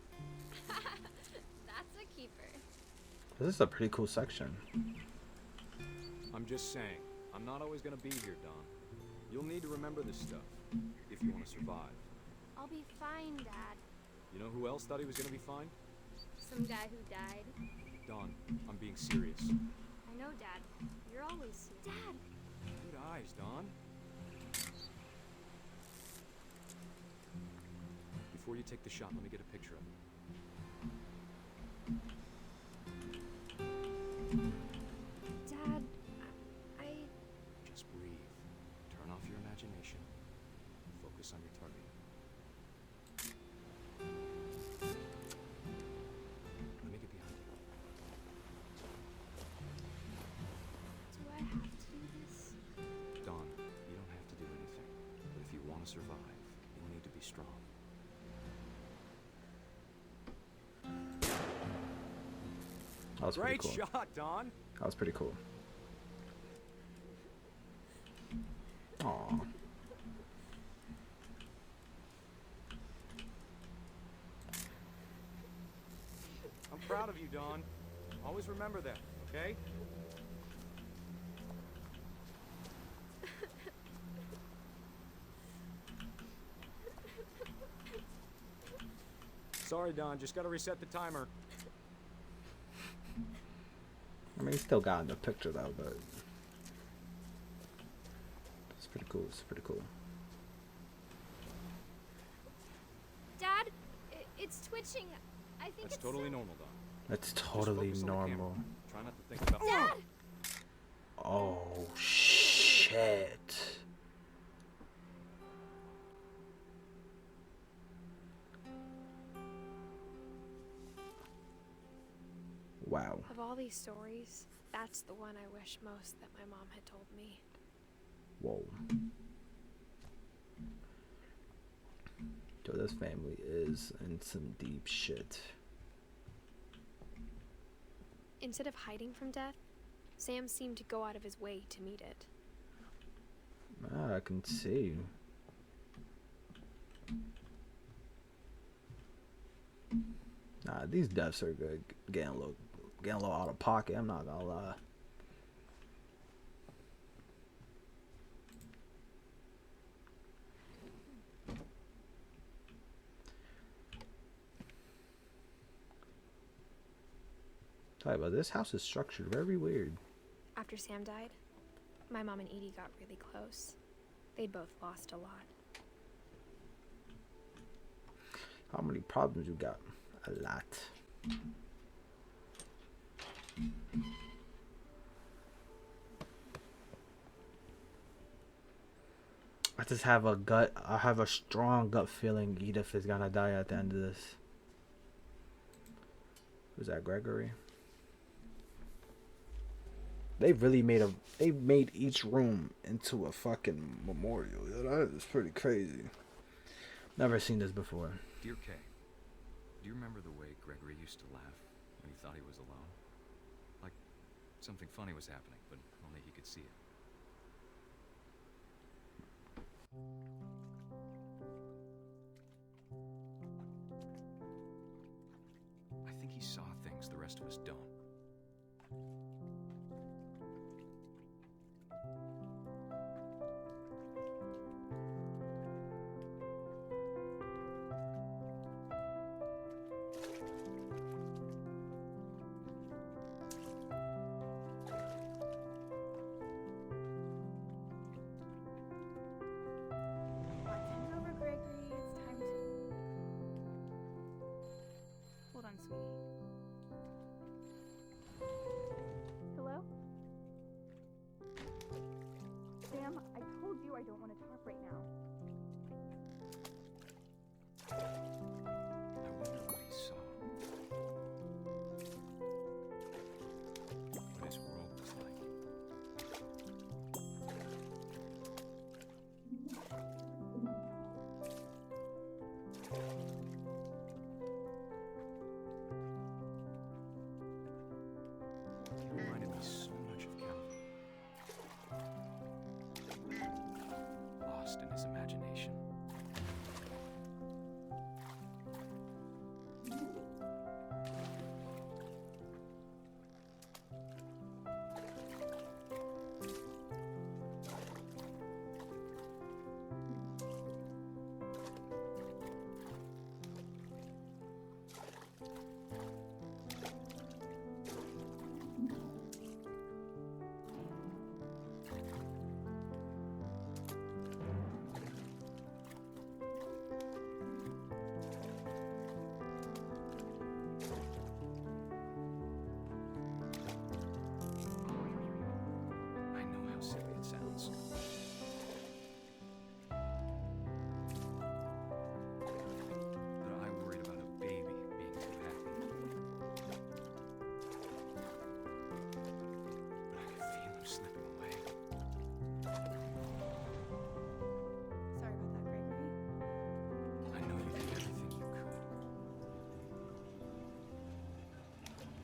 That's a keeper. This is a pretty cool section. I'm just saying, I'm not always gonna be here, Don. You'll need to remember this stuff, if you want to survive. I'll be fine, Dad. You know who else thought he was gonna be fine? Some guy who died. Don, I'm being serious. I know, Dad. You're always serious. Dad! Good eyes, Don. Before you take the shot, let me get a picture of it. Dad, I... Just breathe. Turn off your imagination. Focus on your target. Let me get behind you. Do I have to do this? Don, you don't have to do anything. But if you want to survive, you'll need to be strong. That was pretty Great cool. shot, Don. That was pretty cool. Aw. I'm proud of you, Don. Always remember that, okay? Sorry, Don. Just gotta reset the timer. I mean, he still got in the picture though, but it's pretty cool. It's pretty cool. Dad, it's twitching. I think That's it's totally normal, Don. That's Just totally focus on the camera. normal. Try not to think about. Dad! Oh shit. Wow. Of all these stories, that's the one I wish most that my mom had told me. Whoa. So this family is in some deep shit. Instead of hiding from death, Sam seemed to go out of his way to meet it. Ah, I can see. Nah, these deaths are good. Getting a little out of pocket. I'm not gonna lie. Tell you about this house is structured very weird. After Sam died, my mom and Edie got really close. They'd both lost a lot. How many problems you got? A lot. I just have I have a strong gut feeling Edith is gonna die at the end of this. Who's that, Gregory? They made each room into a fucking memorial. That is pretty crazy. Never seen this before. Dear Kay, do you remember the way Gregory used to laugh when he thought he was alone? Like something funny was happening, but only he could see it. I think he saw things the rest of us don't. I don't want to talk right now. I wonder what he saw. What his world was like. He reminded me so much of Calvin. Lost in his imagination. I know how silly it sounds. But I worried about a baby being too happy. But I could feel him slipping away. Sorry about that, Gregory. I know you did everything you could.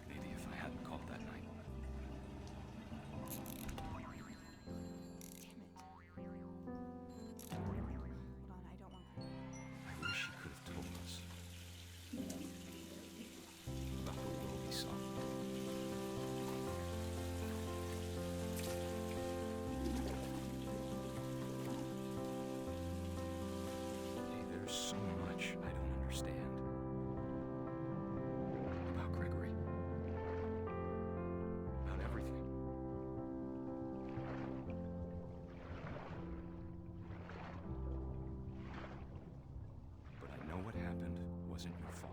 Maybe if I hadn't called that night. Damn it. Hold on, I don't want that. I wish he could have told us about the world he saw. Hey, there's so much I don't understand about Gregory. About everything. But I know what happened wasn't your fault.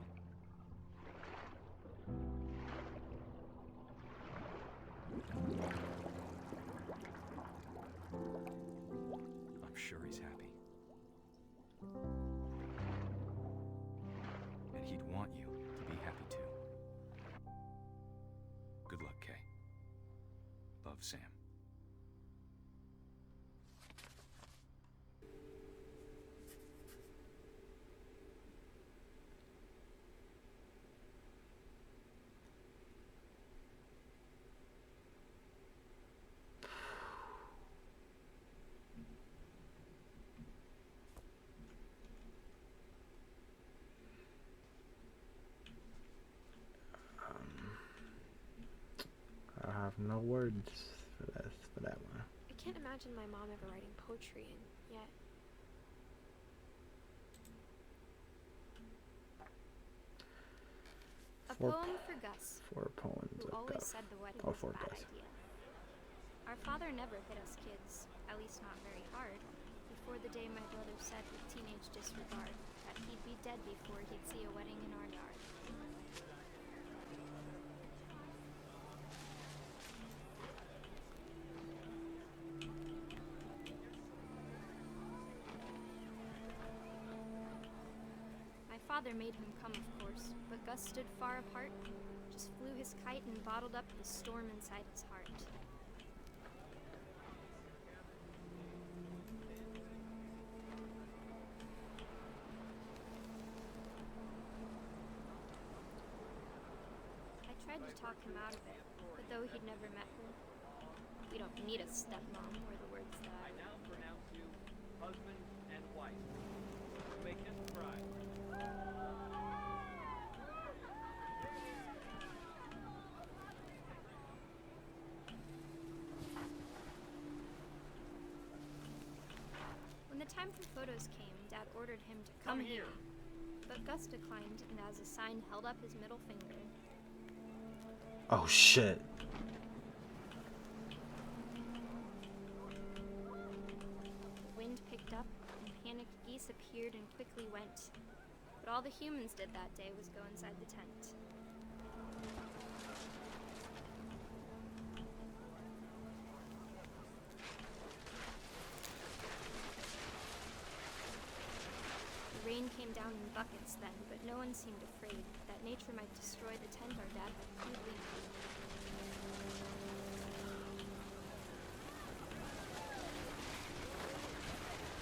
I'm sure he's happy. And he'd want you to be happy too. Good luck, Kay. Love, Sam. I have no words for that one. I can't imagine my mom ever writing poetry, and yet. A poem for Gus, 4 poems who of always Gus. said the wedding Oh, was a 4 bad Gus. idea. Our father never hit us kids, at least not very hard, before the day my brother said with teenage disregard that he'd be dead before he'd see a wedding in our yard. My father made him come, of course, but Gus stood far apart, just flew his kite and bottled up the storm inside his heart. I tried to talk him out of it, but though he'd never met her, we don't need a stepmom, were the words that I now pronounce you husband and wife. Make him cry. When the time for photos came, Dad ordered him to come here. But Gus declined and as a sign held up his middle finger. Oh shit. The wind picked up and panicked geese appeared and quickly went. But all the humans did that day was go inside the tent. rain came down in buckets then, but no one seemed afraid that nature might destroy the tent our dad had crudely made.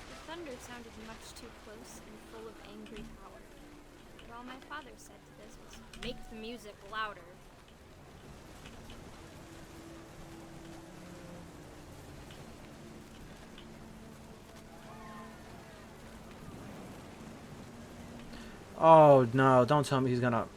The thunder sounded much too close and full of angry power. And all my father said to this was, "Make the music louder." Oh no, don't tell me he's gonna...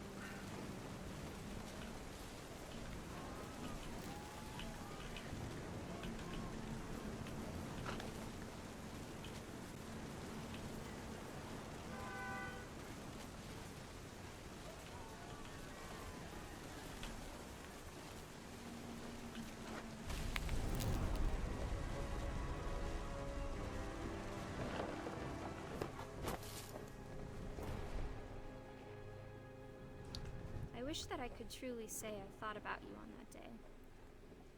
I wish that I could truly say I thought about you on that day.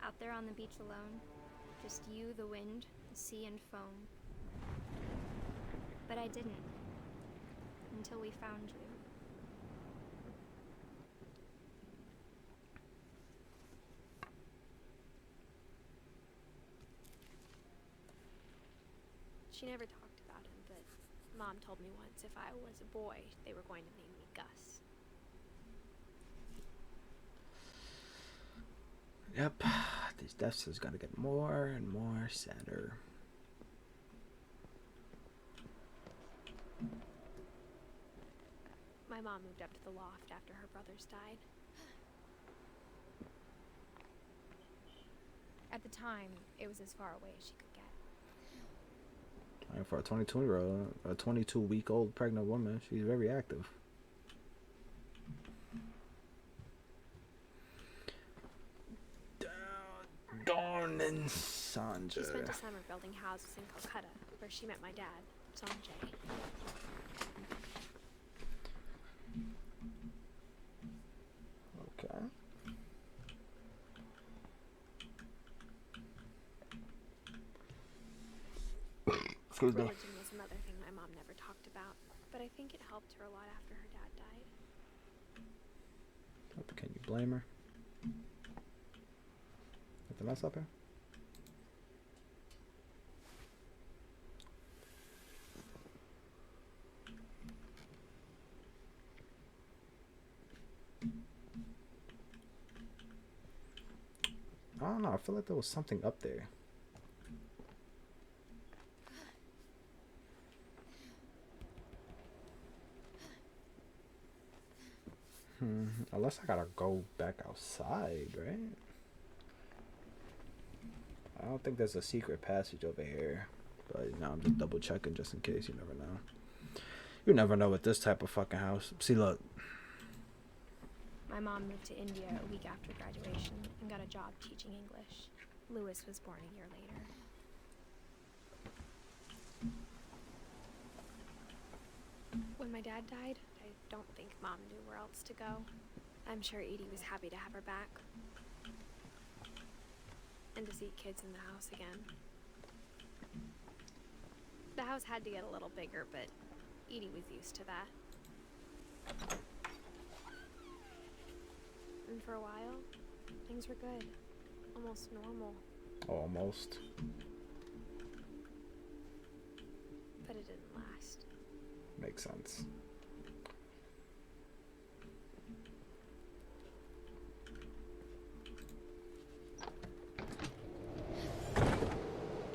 Out there on the beach alone, just you, the wind, the sea, and foam. But I didn't, until we found you. She never talked about him, but Mom told me once if I was a boy, they were going to name me Gus. Yep, these deaths is gonna get more and more sadder. My mom moved up to the loft after her brothers died. At the time, it was as far away as she could get. And for a 22-year-old, a 22-week-old pregnant woman, she's very active. Dawn and Sanjay. She spent a summer building houses in Calcutta, where she met my dad, Sanjay. Okay. Excuse me. Religion was another thing my mom never talked about, but I think it helped her a lot after her dad died. Can you blame her? Nothing else up here? I don't know. I feel like there was something up there. Unless I gotta go back outside, right? I don't think there's a secret passage over here. But you know, I'm just double checking just in case. You never know. You never know with this type of fucking house. See, look. My mom moved to India a week after graduation and got a job teaching English. Louis was born a year later. When my dad died, I don't think Mom knew where else to go. I'm sure Edie was happy to have her back. And to see kids in the house again. The house had to get a little bigger, but Edie was used to that. And for a while, things were good. Almost normal. Almost. But it didn't last. Makes sense. The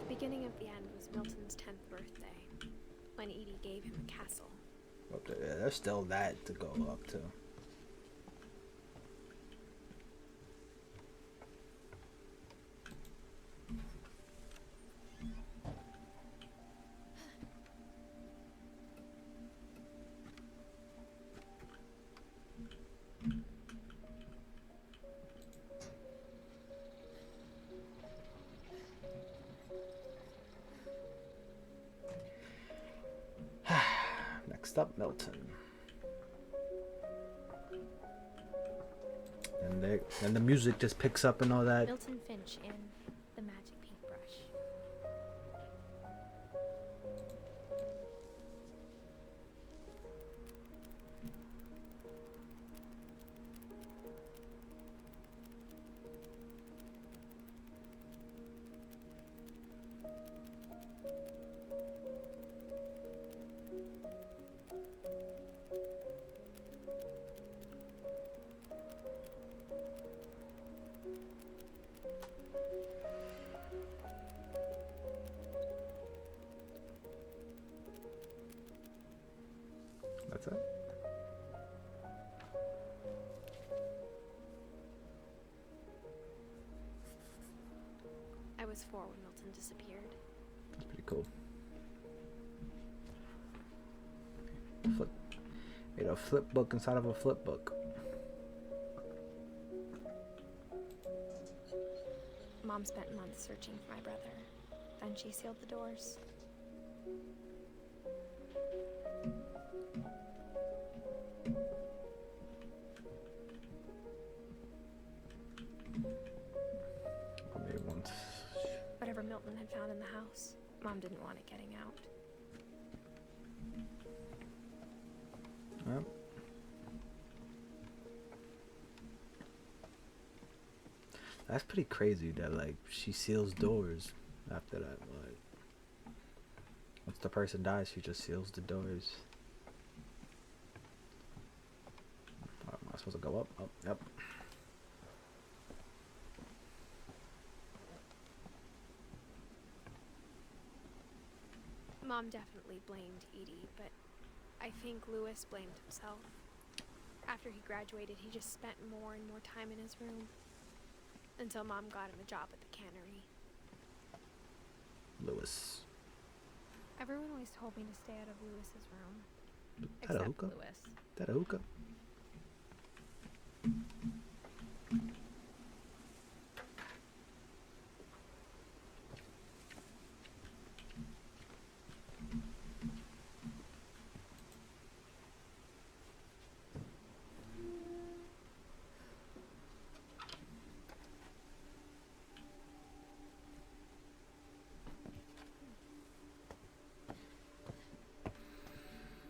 beginning of the end was Milton's 10th birthday, when Edie gave him a castle. Up there. Yeah, there's still that to go up to. Next up, Milton. And the music just picks up and all that. Milton Finch in The Magic Paintbrush. That's it. I was 4 when Milton disappeared. That's pretty cool. Flip. Made a flip book inside of a flip book. Mom spent months searching for my brother. Then she sealed the doors. Maybe once. Whatever Milton had found in the house, Mom didn't want it getting out. Yep. That's pretty crazy that like she seals doors after that. Like once the person dies, she just seals the doors. Am I supposed to go up? Oh, yep. Mom definitely blamed Edie, but I think Lewis blamed himself. After he graduated, he just spent more and more time in his room. Until Mom got him a job at the cannery. Lewis. Everyone always told me to stay out of Lewis's room. That a Except hookah? Lewis. That a hookah?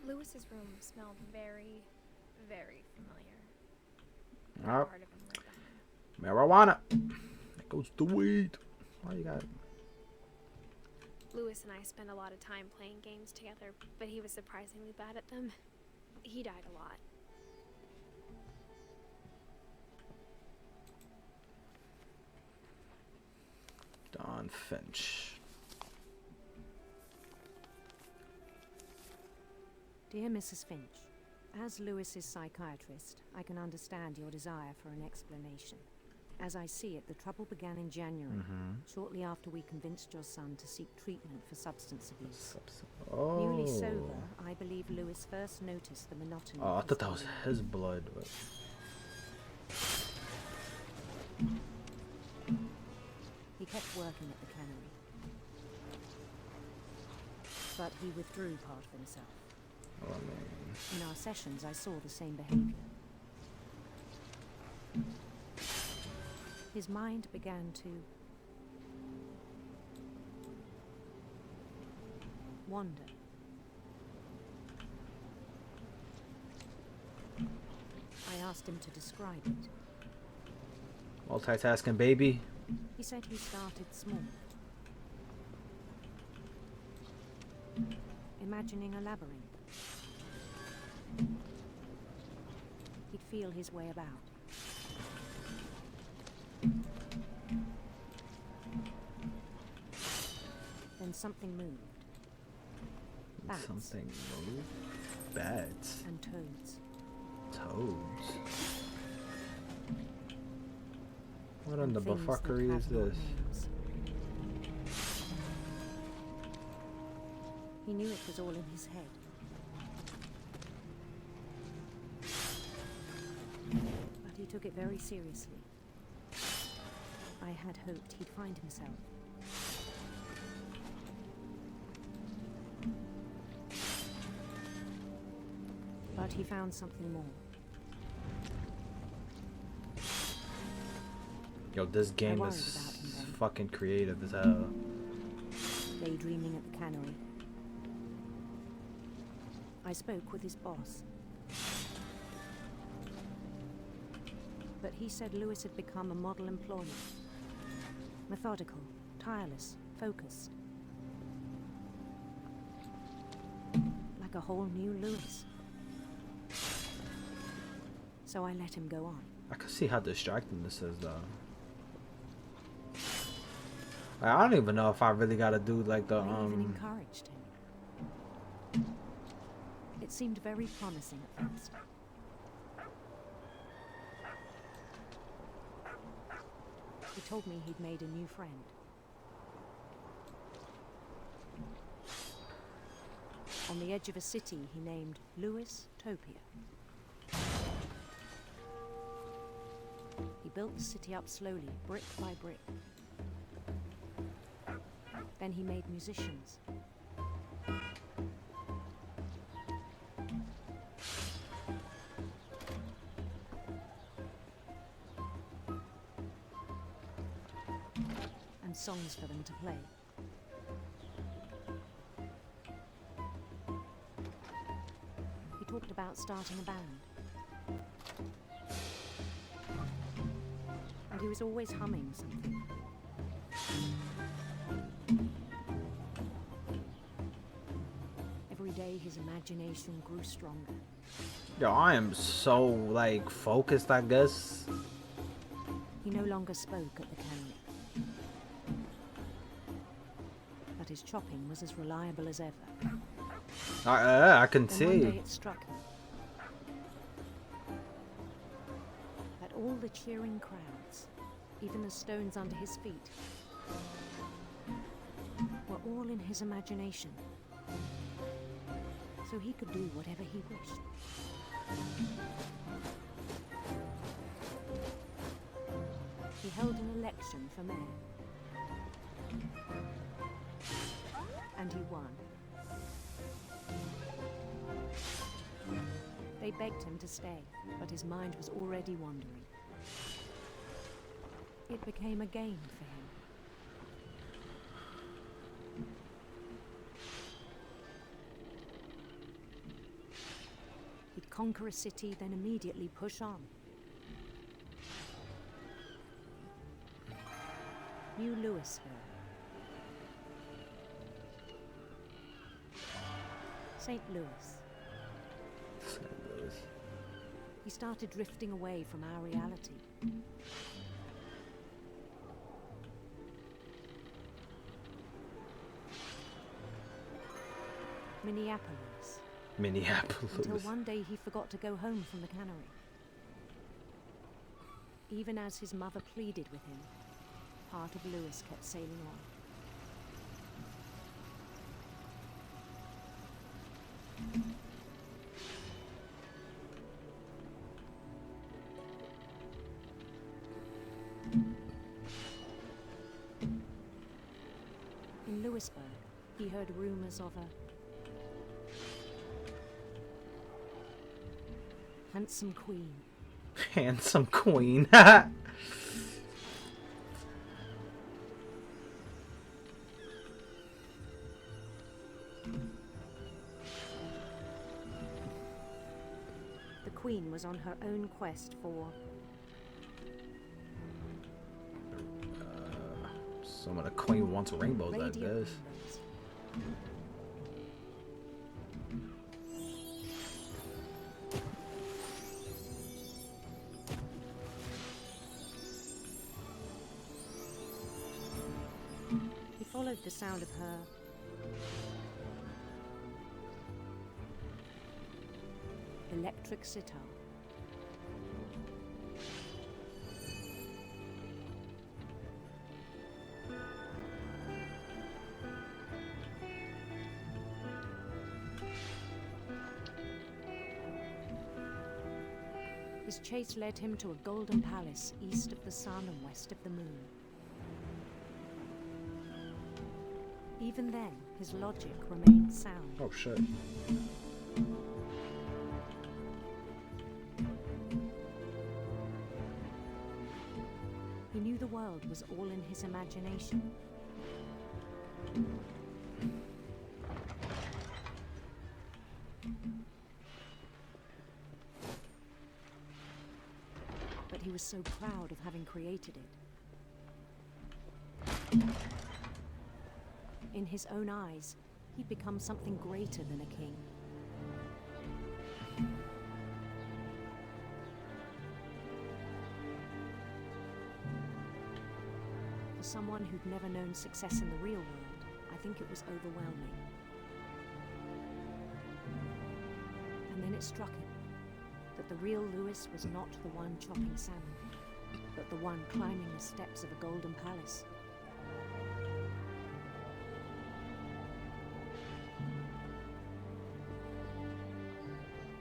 Lewis's room smelled very, very familiar. Yep. Part of him right Marijuana. That goes to weed. Why you got? Lewis and I spent a lot of time playing games together, but he was surprisingly bad at them. He died a lot. Don Finch. Dear Mrs. Finch, as Lewis's psychiatrist, I can understand your desire for an explanation. As I see it, the trouble began in January, shortly after we convinced your son to seek treatment for substance abuse. Newly sober, I believe Lewis first noticed the monotony. Oh, I of thought that was behavior. his blood. But... He kept working at the cannery, but he withdrew part of himself. Oh, man. In our sessions, I saw the same behavior. His mind began to wander. I asked him to describe it. Multitasking, baby. He said he started small, imagining a labyrinth. He'd feel his way about. Then something moved. Bats. Something moved. Bats. And toads. Toads. What in And the things that buffackery is have no this? names. He knew it was all in his head. But he took it very seriously. I had hoped he'd find himself. But he found something more. Yo, this game worried is about him then. fucking creative as hell. Daydreaming at the cannery. I spoke with his boss. But he said Lewis had become a model employee. Methodical, tireless, focused. Like a whole new Lewis. So I let him go on. I can see how distracting this is, though. Like, I don't even know if I really gotta do like the I even encouraged him. It seemed very promising at first. He told me he'd made a new friend. On the edge of a city he named Lewis Topia. He built the city up slowly, brick by brick. Then he made musicians. And songs for them to play. He talked about starting a band. And he was always humming something. Every day his imagination grew stronger. Yo, I am so, like, focused, I guess. He no longer spoke at the cannery. But his chopping was as reliable as ever. I can Then see. one day it struck him that all the cheering crowds, even the stones under his feet, were all in his imagination. So he could do whatever he wished. He held an election for mayor. And he won. They begged him to stay, but his mind was already wandering. It became a game for him. He'd conquer a city, then immediately push on. New Louisville. St. Louis. He started drifting away from our reality. Minneapolis. Minneapolis. Until one day he forgot to go home from the cannery. Even as his mother pleaded with him, part of Louis kept sailing on. In Louisburg, he heard rumors of a handsome queen. Handsome queen. The queen was on her own quest for Some of the queen wants rainbows, I radiant guess. rainbows. He followed the sound of her electric sitar. His chase led him to a golden palace east of the sun and west of the moon. Even then, his logic remained sound. Oh shit. He knew the world was all in his imagination. But he was so proud of having created it. In his own eyes, he'd become something greater than a king. For someone who'd never known success in the real world, I think it was overwhelming. it struck him that the real Lewis was not the one chopping salmon, but the one climbing the steps of a golden palace.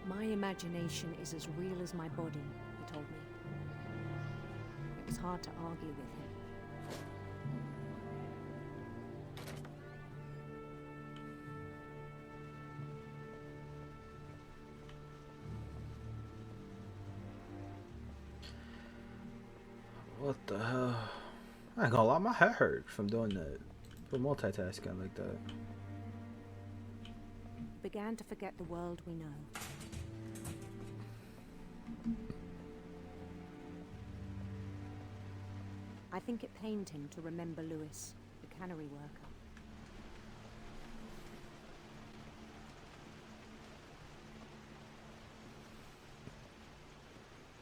My imagination is as real as my body, he told me. It was hard to argue with him. What the hell? I ain't gonna lie, my head hurt from doing that. From multitasking like that. Began to forget the world we know. I think it pained him to remember Lewis, the cannery worker.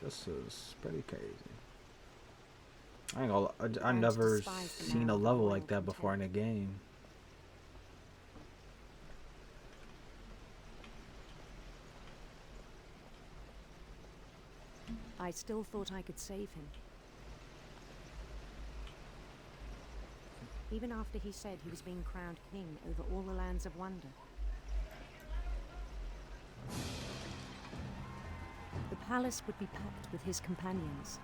This is pretty crazy. I ain't gonna lie, I never seen a level like that before in a game. I still thought I could save him. Even after he said he was being crowned king over all the lands of wonder. The palace would be packed with his companions.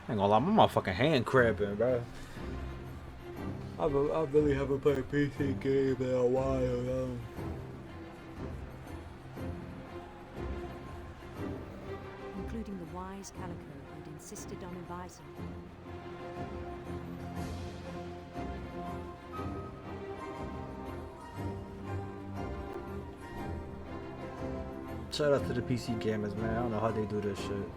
I ain't gonna lie, my motherfucking hand cramping, bro. I really haven't played a PC game in a while, Including the wise Calico who'd insisted on advising. Shout out to the PC gamers, man. I don't know how they do this shit.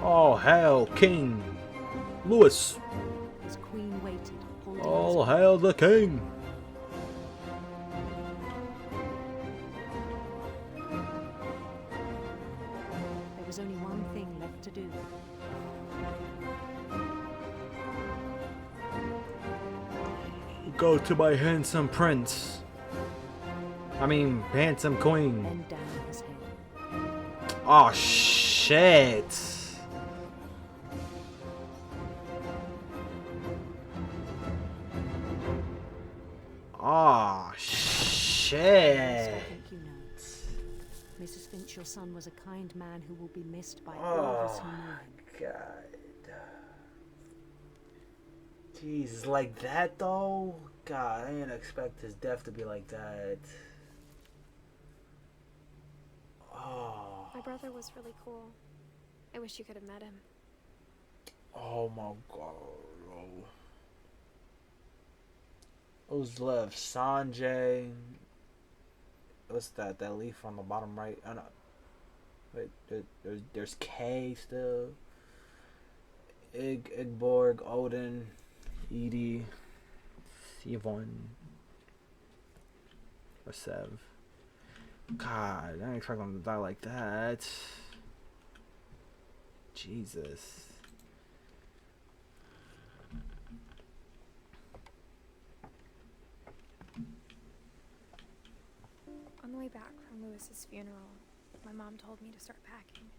Oh hell, King Lewis. His queen waited, holding Oh hell, the king. There was only one thing left to do. Go to my handsome prince. I mean, handsome queen. Bend down his head. Oh shit. Oh shit. I think you know. Mrs. Finch, your son was a kind man who will be missed by all of us who knew him. God. Jesus, like that though? God, I didn't expect his death to be like that. Oh. My brother was really cool. I wish you could have met him. Oh my god. Who's left? Sanjay. What's that? That leaf on the bottom right? Oh no. Wait, there's K still. Igborg, Odin, Edie, Yvonne, or Sev. God, I ain't expecting him to die like that. Jesus. On the way back from Lewis's funeral, my mom told me to start packing.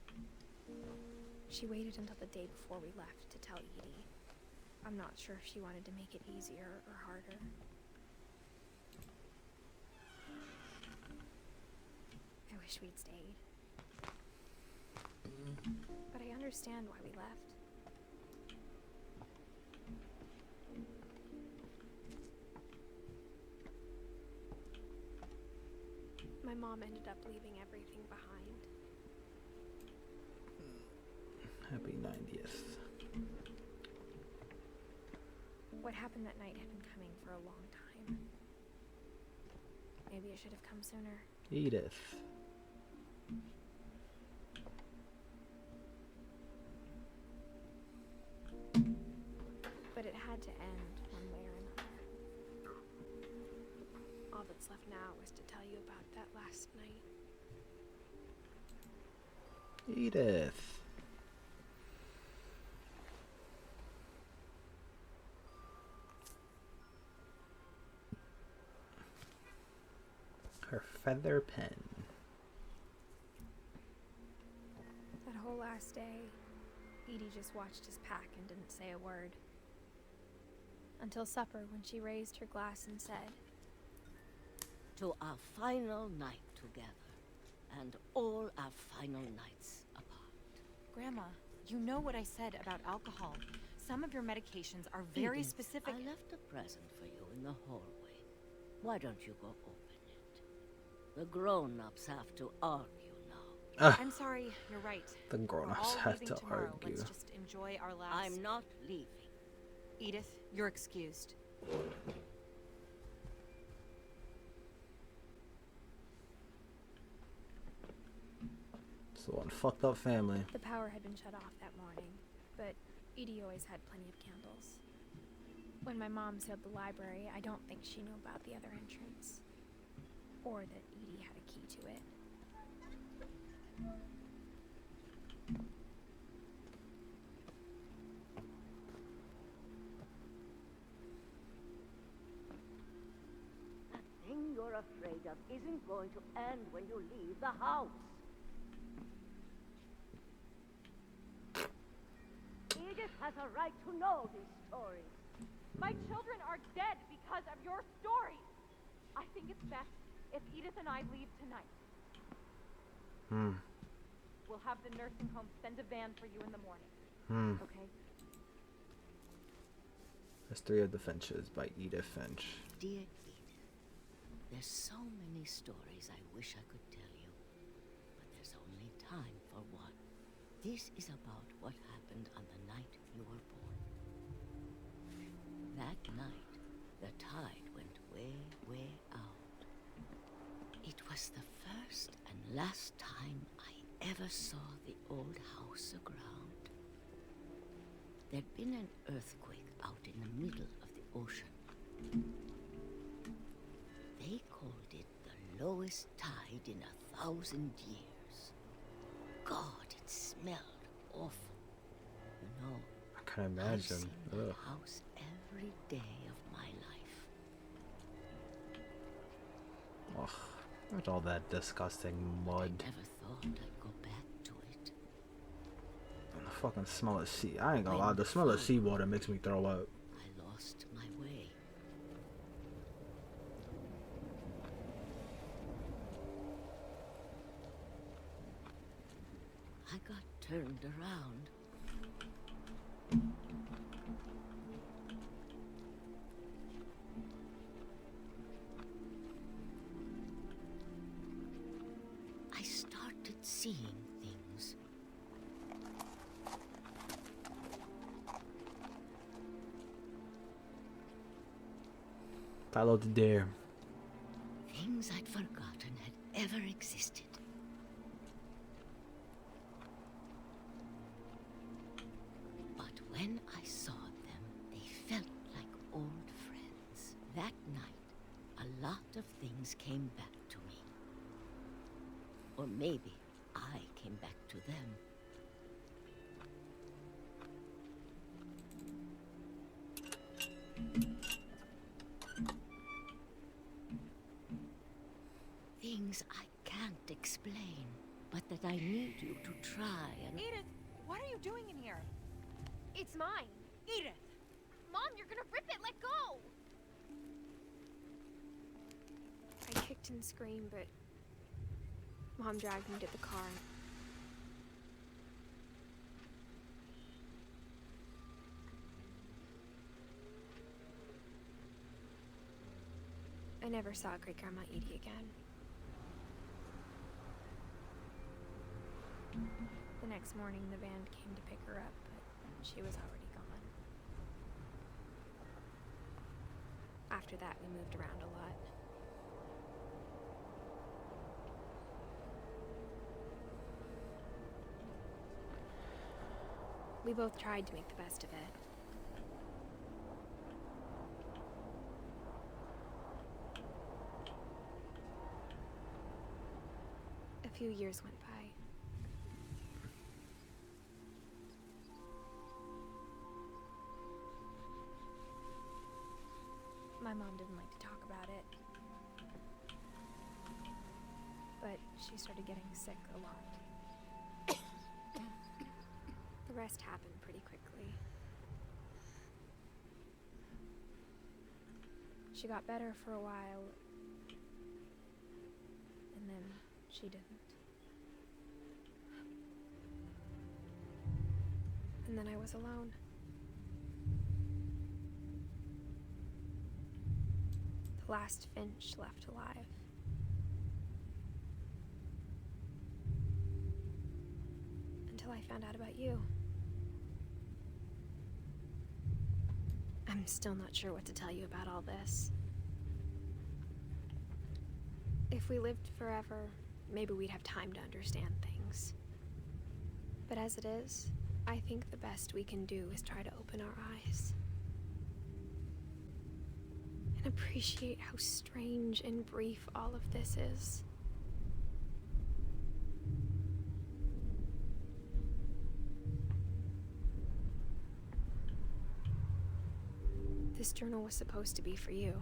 She waited until the day before we left to tell Edie. I'm not sure if she wanted to make it easier or harder. I wish we'd stayed. But I understand why we left. My mom ended up leaving everything behind. Happy 90th. What happened that night had been coming for a long time. Maybe I should have come sooner. Edith. But it had to end one way or another. All that's left now is to tell you about that last night. Edith. feather pen. That whole last day, Edie just watched us pack and didn't say a word. Until supper, when she raised her glass and said, "To our final night together, and all our final nights apart." Grandma, you know what I said about alcohol. Some of your medications are very Edith, specific. I left a present for you in the hallway. Why don't you go open it? The grown-ups have to argue now. I'm sorry, you're right. The grown-ups We're all have leaving to tomorrow. argue. Let's just enjoy our last... I'm not leaving. Edith, you're excused. So one fucked up family. the power had been shut off that morning, but Edie always had plenty of candles. When my mom sealed the library, I don't think she knew about the other entrance. Or that Edie had a key to it. The thing you're afraid of isn't going to end when you leave the house. Edith has a right to know these stories. My children are dead because of your story. I think it's best if Edith and I leave tonight. We'll have the nursing home send a van for you in the morning. Okay? History of the Finches by Edith Finch. Dear Edith, there's so many stories I wish I could tell you, but there's only time for one. This is about what happened on the night you were born. That night, the tide went way, way out. It was the first and last time I ever saw the old house aground. There'd been an earthquake out in the middle of the ocean. They called it the lowest tide in 1,000 years. God, it smelled awful. You know, I can I've imagine. seen that house every day of my life. Ugh, look at all that disgusting mud. I never thought I'd go back to it. And the fucking smell of sea. I ain't gonna lie, the smell of seawater makes me throw up. I lost my way. I got turned around. I started seeing things. Follow the dare. Things I'd forgotten had ever existed. But when I saw them, they felt like old friends. That night, a lot of things came back to me. Or maybe I came back to them. Things I can't explain, but that I need you to try and... Edith, what are you doing in here? It's mine. Edith! Mom, you're gonna rip it! Let go! I kicked and screamed, but Mom dragged me to the car. I never saw Great Grandma Edie again. The next morning, the van came to pick her up, but she was already gone. After that, we moved around a lot. We both tried to make the best of it. A few years went by. My mom didn't like to talk about it. but she started getting sick a lot. The rest happened pretty quickly. She got better for a while, and then she didn't. And then I was alone. The last Finch left alive. Until I found out about you. I'm still not sure what to tell you about all this. If we lived forever, maybe we'd have time to understand things. But as it is, I think the best we can do is try to open our eyes. And appreciate how strange and brief all of this is. This journal was supposed to be for you.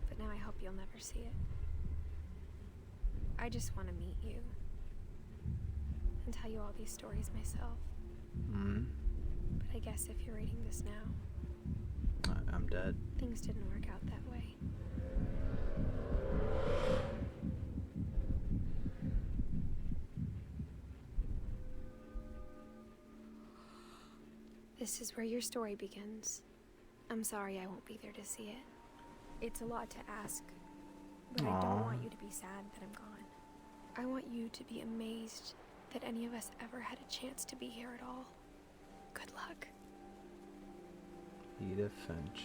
But now I hope you'll never see it. I just want to meet you. And tell you all these stories myself. But I guess if you're reading this now... I'm dead. Things didn't work out that way. This is where your story begins. I'm sorry I won't be there to see it. It's a lot to ask, but I don't want you to be sad that I'm gone. I want you to be amazed that any of us ever had a chance to be here at all. Good luck. Edith Finch.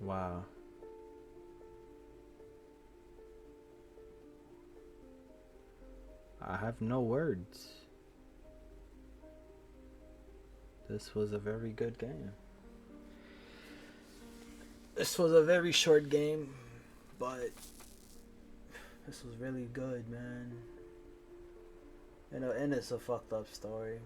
Wow. I have no words. This was a very good game. This was a very short game, but this was really good, man. You know, and it's a fucked up story.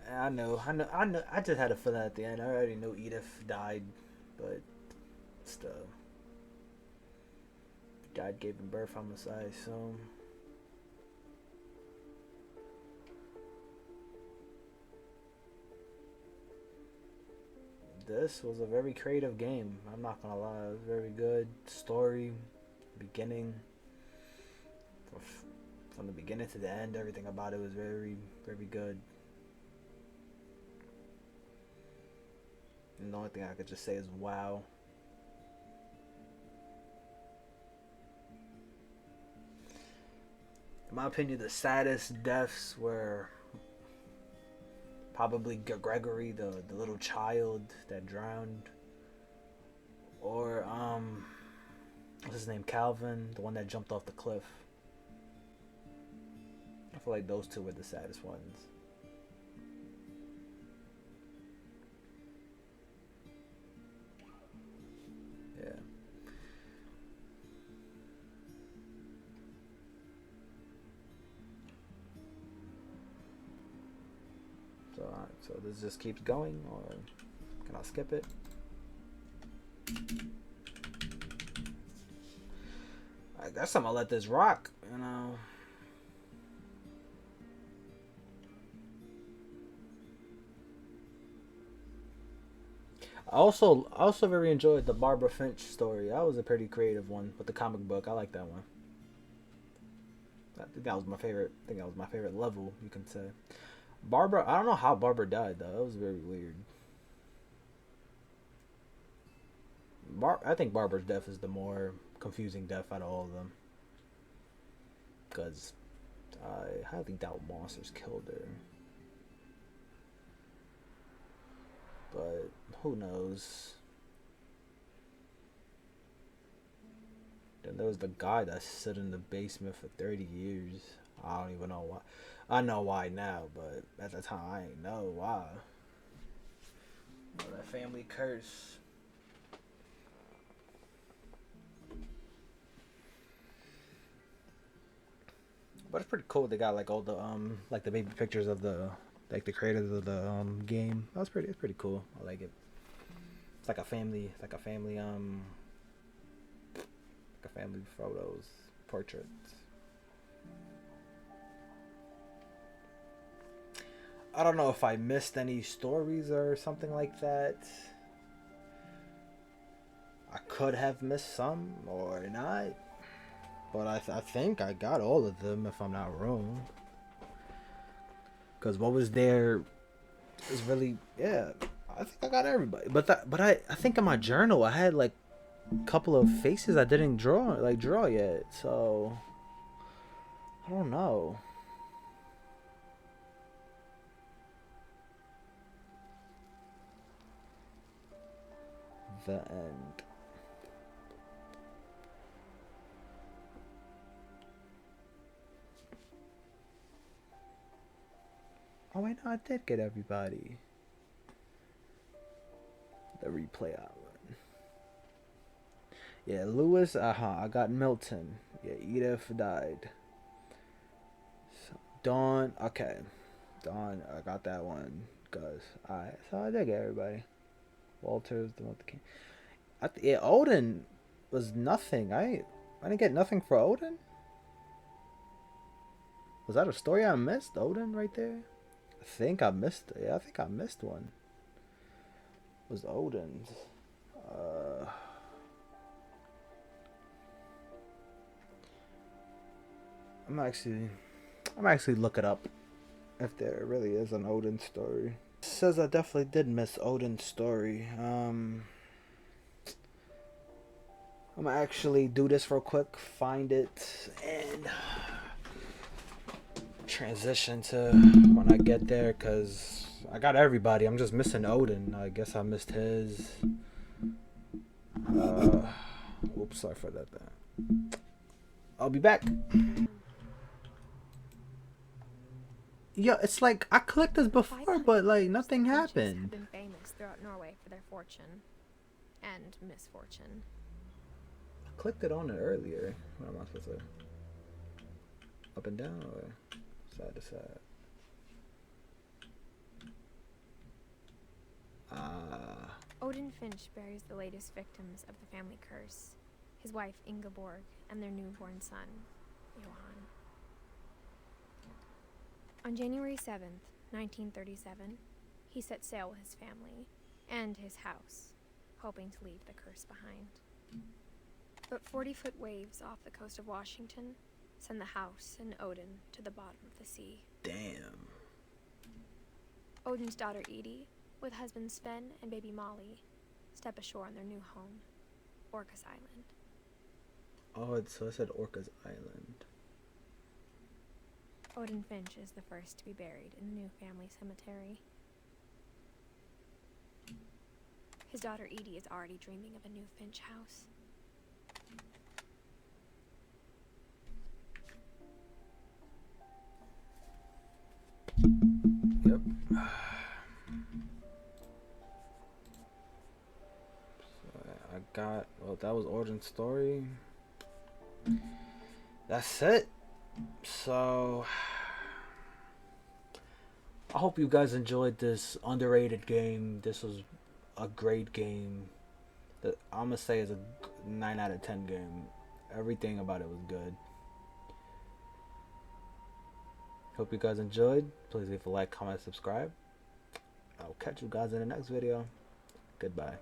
I know. I just had a feeling at the end. I already knew Edith died, but still, died giving birth on the side. So this was a very creative game. I'm not gonna lie. It was very good story, beginning. From the beginning to the end, everything about it was very, very good. And the only thing I could just say is wow. In my opinion, the saddest deaths were probably Gregory, the little child that drowned, or what's his name, Calvin, the one that jumped off the cliff. I feel like those two were the saddest ones. So this just keeps going, or can I skip it? I guess I'm gonna let this rock, you know. I also very enjoyed the Barbara Finch story. That was a pretty creative one with the comic book. I like that one. I think that was my favorite. I think that was my favorite level, you can say. Barbara, I don't know how Barbara died though. That was very weird. I think Barbara's death is the more confusing death out of all of them. Because I highly doubt monsters killed her. But who knows? Then there was the guy that sat in the basement for 30 years. I don't even know why. I know why now, but at the time I didn't know why. That family curse. But it's pretty cool. They got like all the like the baby pictures of the like the creators of the game. That was pretty. It's pretty cool. I like it. It's like a family. It's like a family photos, portraits. I don't know if I missed any stories or something like that. I could have missed some or not. But I think I got all of them if I'm not wrong. Because what was there is really, yeah, I think I got everybody. But I think in my journal I had like a couple of faces I didn't draw yet. So I don't know. The end. Oh wait, no, I did get everybody. The replay outlet. Yeah, Lewis, I got Milton. Yeah, Edith died. So, Dawn, okay. Dawn, I got that one. Cause so I did get everybody. Walter's the one that came. Yeah, Odin was nothing. I didn't get nothing for Odin. Was that a story I missed? Odin right there? I think I missed. Yeah, I think I missed one. Was Odin's? I'm actually look it up if there really is an Odin story. It says I definitely did miss Odin's story. I'm gonna actually do this real quick, find it, and transition to when I get there, because I got everybody. I'm just missing Odin. I guess I missed his. Oops, sorry for that. I'll be back. Yeah, it's like I clicked this before, but like nothing happened. Have been famous throughout Norway for their fortune and misfortune. I clicked it on it earlier. What am I supposed to? Up and down or side to side? Odin Finch buries the latest victims of the family curse, his wife Ingeborg and their newborn son, Johan. On January 7th, 1937, he set sail with his family and his house, hoping to leave the curse behind. But 40-foot waves off the coast of Washington send the house and Odin to the bottom of the sea. Damn. Odin's daughter Edie, with husband Sven and baby Molly, step ashore on their new home, Orcas Island. Oh, so it said Orcas Island. Odin Finch is the first to be buried in the new family cemetery. His daughter Edie is already dreaming of a new Finch house. Yep. I got, well, that was Odin's story. That's it. So I hope you guys enjoyed this underrated game. This was a great game. I'm gonna say is a 9 out of 10 game. Everything about it was good. Hope you guys enjoyed. Please leave a like, comment, subscribe. I'll catch you guys in the next video. Goodbye.